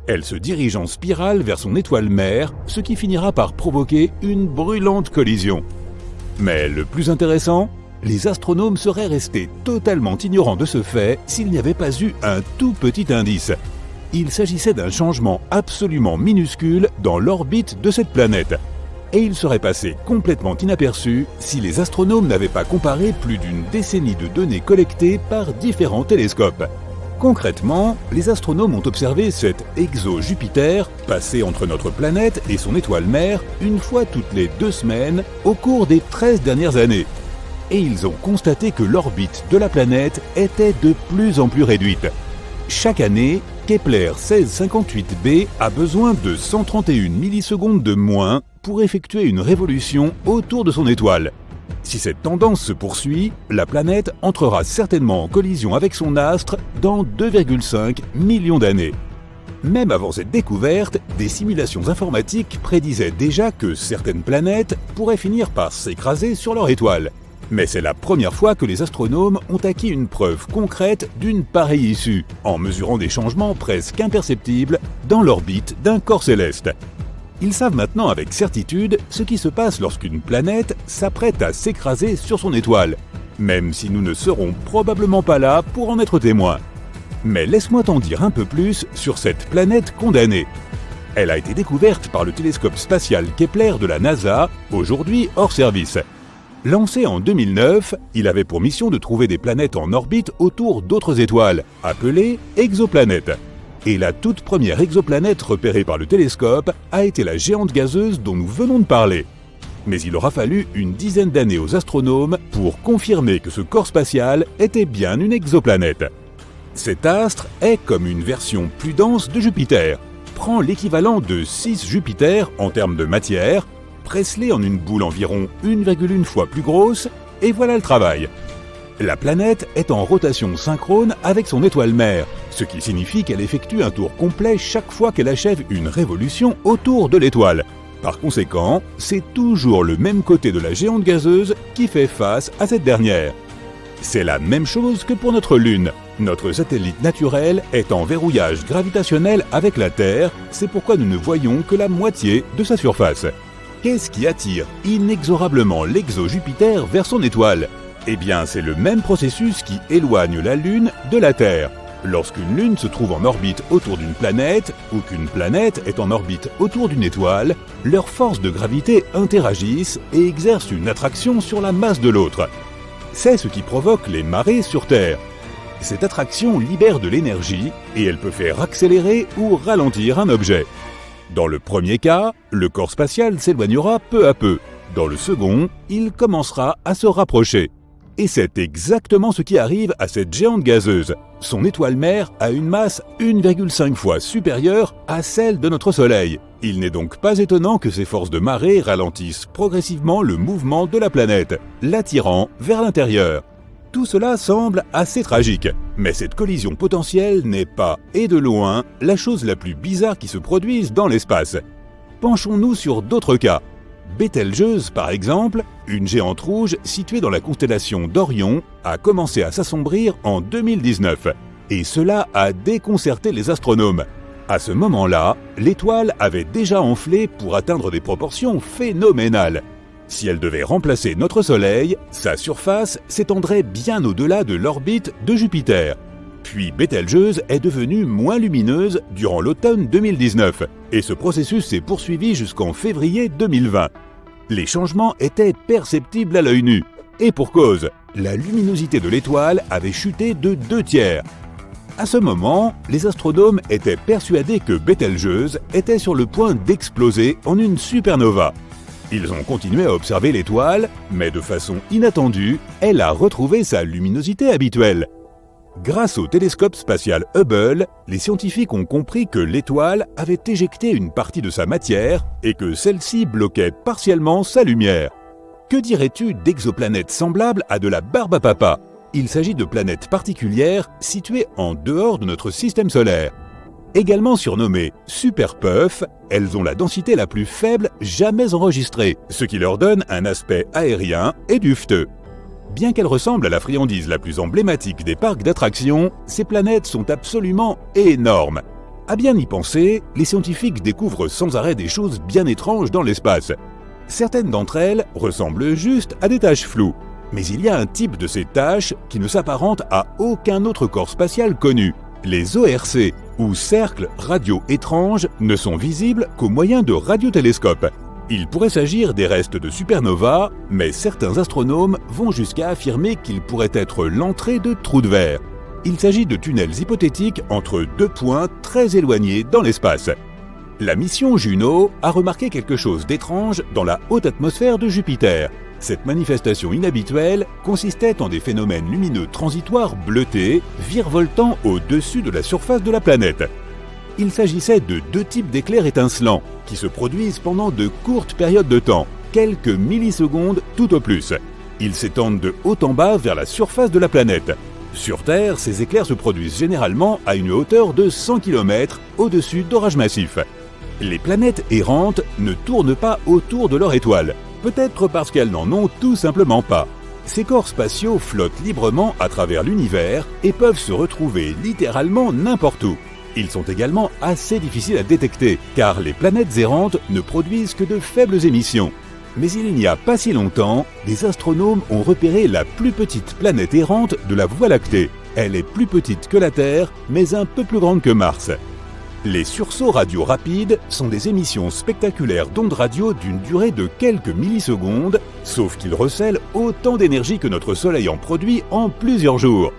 B: Elle se dirige en spirale vers son étoile mère, ce qui finira par provoquer une brûlante collision. Mais le plus intéressant, les astronomes seraient restés totalement ignorants de ce fait s'il n'y avait pas eu un tout petit indice. Il s'agissait d'un changement absolument minuscule dans l'orbite de cette planète. Et il serait passé complètement inaperçu si les astronomes n'avaient pas comparé plus d'une décennie de données collectées par différents télescopes. Concrètement, les astronomes ont observé cet exo-Jupiter passer entre notre planète et son étoile mère une fois toutes les 2 semaines au cours des 13 dernières années. Et ils ont constaté que l'orbite de la planète était de plus en plus réduite. Chaque année, Kepler 1658b a besoin de 131 millisecondes de moins pour effectuer une révolution autour de son étoile. Si cette tendance se poursuit, la planète entrera certainement en collision avec son astre dans 2,5 millions d'années. Même avant cette découverte, des simulations informatiques prédisaient déjà que certaines planètes pourraient finir par s'écraser sur leur étoile. Mais c'est la première fois que les astronomes ont acquis une preuve concrète d'une pareille issue, en mesurant des changements presque imperceptibles dans l'orbite d'un corps céleste. Ils savent maintenant avec certitude ce qui se passe lorsqu'une planète s'apprête à s'écraser sur son étoile, même si nous ne serons probablement pas là pour en être témoins. Mais laisse-moi t'en dire un peu plus sur cette planète condamnée. Elle a été découverte par le télescope spatial Kepler de la NASA, aujourd'hui hors service. Lancé en 2009, il avait pour mission de trouver des planètes en orbite autour d'autres étoiles, appelées exoplanètes. Et la toute première exoplanète repérée par le télescope a été la géante gazeuse dont nous venons de parler. Mais il aura fallu une dizaine d'années aux astronomes pour confirmer que ce corps spatial était bien une exoplanète. Cet astre est comme une version plus dense de Jupiter, prend l'équivalent de 6 Jupiters en termes de matière, presse-les en une boule environ 1,1 fois plus grosse, et voilà le travail. La planète est en rotation synchrone avec son étoile mère, ce qui signifie qu'elle effectue un tour complet chaque fois qu'elle achève une révolution autour de l'étoile. Par conséquent, c'est toujours le même côté de la géante gazeuse qui fait face à cette dernière. C'est la même chose que pour notre Lune. Notre satellite naturel est en verrouillage gravitationnel avec la Terre, c'est pourquoi nous ne voyons que la moitié de sa surface. Qu'est-ce qui attire inexorablement l'exo-Jupiter vers son étoile ? Eh bien, c'est le même processus qui éloigne la Lune de la Terre. Lorsqu'une Lune se trouve en orbite autour d'une planète, ou qu'une planète est en orbite autour d'une étoile, leurs forces de gravité interagissent et exercent une attraction sur la masse de l'autre. C'est ce qui provoque les marées sur Terre. Cette attraction libère de l'énergie et elle peut faire accélérer ou ralentir un objet. Dans le premier cas, le corps spatial s'éloignera peu à peu. Dans le second, il commencera à se rapprocher. Et c'est exactement ce qui arrive à cette géante gazeuse. Son étoile mère a une masse 1,5 fois supérieure à celle de notre Soleil. Il n'est donc pas étonnant que ces forces de marée ralentissent progressivement le mouvement de la planète, l'attirant vers l'intérieur. Tout cela semble assez tragique, mais cette collision potentielle n'est pas, et de loin, la chose la plus bizarre qui se produise dans l'espace. Penchons-nous sur d'autres cas. Bételgeuse, par exemple, une géante rouge située dans la constellation d'Orion, a commencé à s'assombrir en 2019. Et cela a déconcerté les astronomes. À ce moment-là, l'étoile avait déjà enflé pour atteindre des proportions phénoménales. Si elle devait remplacer notre Soleil, sa surface s'étendrait bien au-delà de l'orbite de Jupiter. Puis Bételgeuse est devenue moins lumineuse durant l'automne 2019, et ce processus s'est poursuivi jusqu'en février 2020. Les changements étaient perceptibles à l'œil nu, et pour cause, la luminosité de l'étoile avait chuté de 2/3. À ce moment, les astronomes étaient persuadés que Bételgeuse était sur le point d'exploser en une supernova. Ils ont continué à observer l'étoile, mais de façon inattendue, elle a retrouvé sa luminosité habituelle. Grâce au télescope spatial Hubble, les scientifiques ont compris que l'étoile avait éjecté une partie de sa matière et que celle-ci bloquait partiellement sa lumière. Que dirais-tu d'exoplanètes semblables à de la barbe à papa ? Il s'agit de planètes particulières situées en dehors de notre système solaire. Également surnommées super-puffs, elles ont la densité la plus faible jamais enregistrée, ce qui leur donne un aspect aérien et dufteux. Bien qu'elles ressemblent à la friandise la plus emblématique des parcs d'attractions, ces planètes sont absolument énormes. À bien y penser, les scientifiques découvrent sans arrêt des choses bien étranges dans l'espace. Certaines d'entre elles ressemblent juste à des taches floues. Mais il y a un type de ces taches qui ne s'apparente à aucun autre corps spatial connu. Les ORC, ou cercles radio étranges, ne sont visibles qu'au moyen de radiotélescopes. Il pourrait s'agir des restes de supernovas, mais certains astronomes vont jusqu'à affirmer qu'ils pourraient être l'entrée de trous de verre. Il s'agit de tunnels hypothétiques entre deux points très éloignés dans l'espace. La mission Juno a remarqué quelque chose d'étrange dans la haute atmosphère de Jupiter. Cette manifestation inhabituelle consistait en des phénomènes lumineux transitoires bleutés, virevoltant au-dessus de la surface de la planète. Il s'agissait de deux types d'éclairs étincelants, qui se produisent pendant de courtes périodes de temps, quelques millisecondes tout au plus. Ils s'étendent de haut en bas vers la surface de la planète. Sur Terre, ces éclairs se produisent généralement à une hauteur de 100 km au-dessus d'orages massifs. Les planètes errantes ne tournent pas autour de leur étoile, peut-être parce qu'elles n'en ont tout simplement pas. Ces corps spatiaux flottent librement à travers l'univers et peuvent se retrouver littéralement n'importe où. Ils sont également assez difficiles à détecter, car les planètes errantes ne produisent que de faibles émissions. Mais il n'y a pas si longtemps, des astronomes ont repéré la plus petite planète errante de la Voie lactée. Elle est plus petite que la Terre, mais un peu plus grande que Mars. Les sursauts radio rapides sont des émissions spectaculaires d'ondes radio d'une durée de quelques millisecondes, sauf qu'ils recèlent autant d'énergie que notre Soleil en produit en plusieurs jours.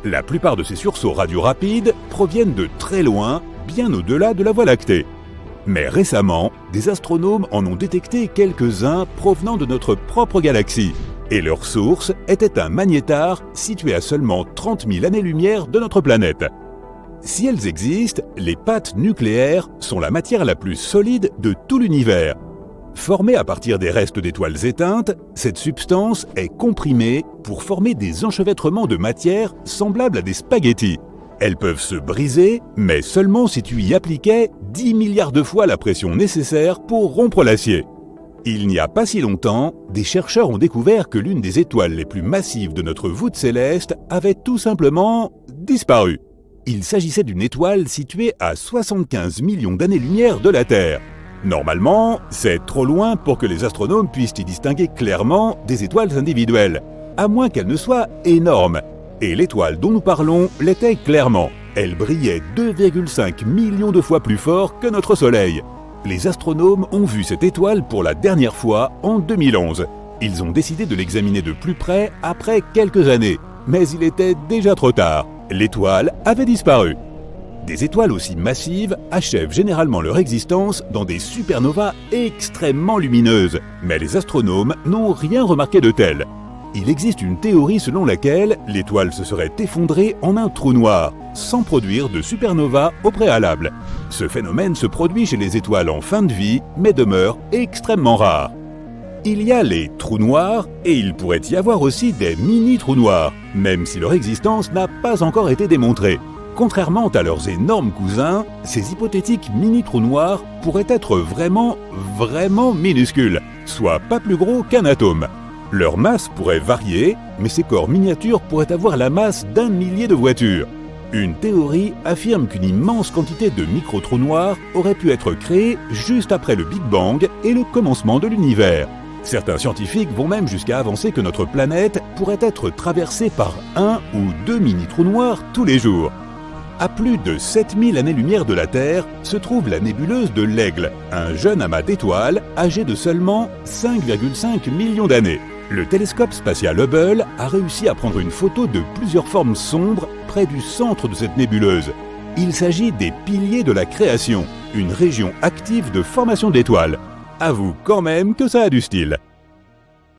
B: La plupart de ces sursauts radio rapides proviennent de très loin, bien au-delà de la Voie lactée. Mais récemment, des astronomes en ont détecté quelques-uns provenant de notre propre galaxie. Et leur source était un magnétar situé à seulement 30 000 années-lumière de notre planète. Si elles existent, les pattes nucléaires sont la matière la plus solide de tout l'univers. Formée à partir des restes d'étoiles éteintes, cette substance est comprimée pour former des enchevêtrements de matière semblables à des spaghettis. Elles peuvent se briser, mais seulement si tu y appliquais 10 milliards de fois la pression nécessaire pour rompre l'acier. Il n'y a pas si longtemps, des chercheurs ont découvert que l'une des étoiles les plus massives de notre voûte céleste avait tout simplement disparu. Il s'agissait d'une étoile située à 75 millions d'années-lumière de la Terre. Normalement, c'est trop loin pour que les astronomes puissent y distinguer clairement des étoiles individuelles, à moins qu'elles ne soient énormes. Et l'étoile dont nous parlons l'était clairement. Elle brillait 2,5 millions de fois plus fort que notre Soleil. Les astronomes ont vu cette étoile pour la dernière fois en 2011. Ils ont décidé de l'examiner de plus près après quelques années, mais il était déjà trop tard. L'étoile avait disparu. Des étoiles aussi massives achèvent généralement leur existence dans des supernovas extrêmement lumineuses, mais les astronomes n'ont rien remarqué de tel. Il existe une théorie selon laquelle l'étoile se serait effondrée en un trou noir, sans produire de supernova au préalable. Ce phénomène se produit chez les étoiles en fin de vie, mais demeure extrêmement rare. Il y a les trous noirs et il pourrait y avoir aussi des mini-trous noirs, même si leur existence n'a pas encore été démontrée. Contrairement à leurs énormes cousins, ces hypothétiques mini-trous noirs pourraient être vraiment minuscules, soit pas plus gros qu'un atome. Leur masse pourrait varier, mais ces corps miniatures pourraient avoir la masse d'1 millier de voitures. Une théorie affirme qu'une immense quantité de micro-trous noirs aurait pu être créée juste après le Big Bang et le commencement de l'univers. Certains scientifiques vont même jusqu'à avancer que notre planète pourrait être traversée par 1 ou 2 mini-trous noirs tous les jours. À plus de 7000 années-lumière de la Terre se trouve la nébuleuse de l'Aigle, un jeune amas d'étoiles âgé de seulement 5,5 millions d'années. Le télescope spatial Hubble a réussi à prendre une photo de plusieurs formes sombres près du centre de cette nébuleuse. Il s'agit des piliers de la création, une région active de formation d'étoiles. Avoue quand même que ça a du style.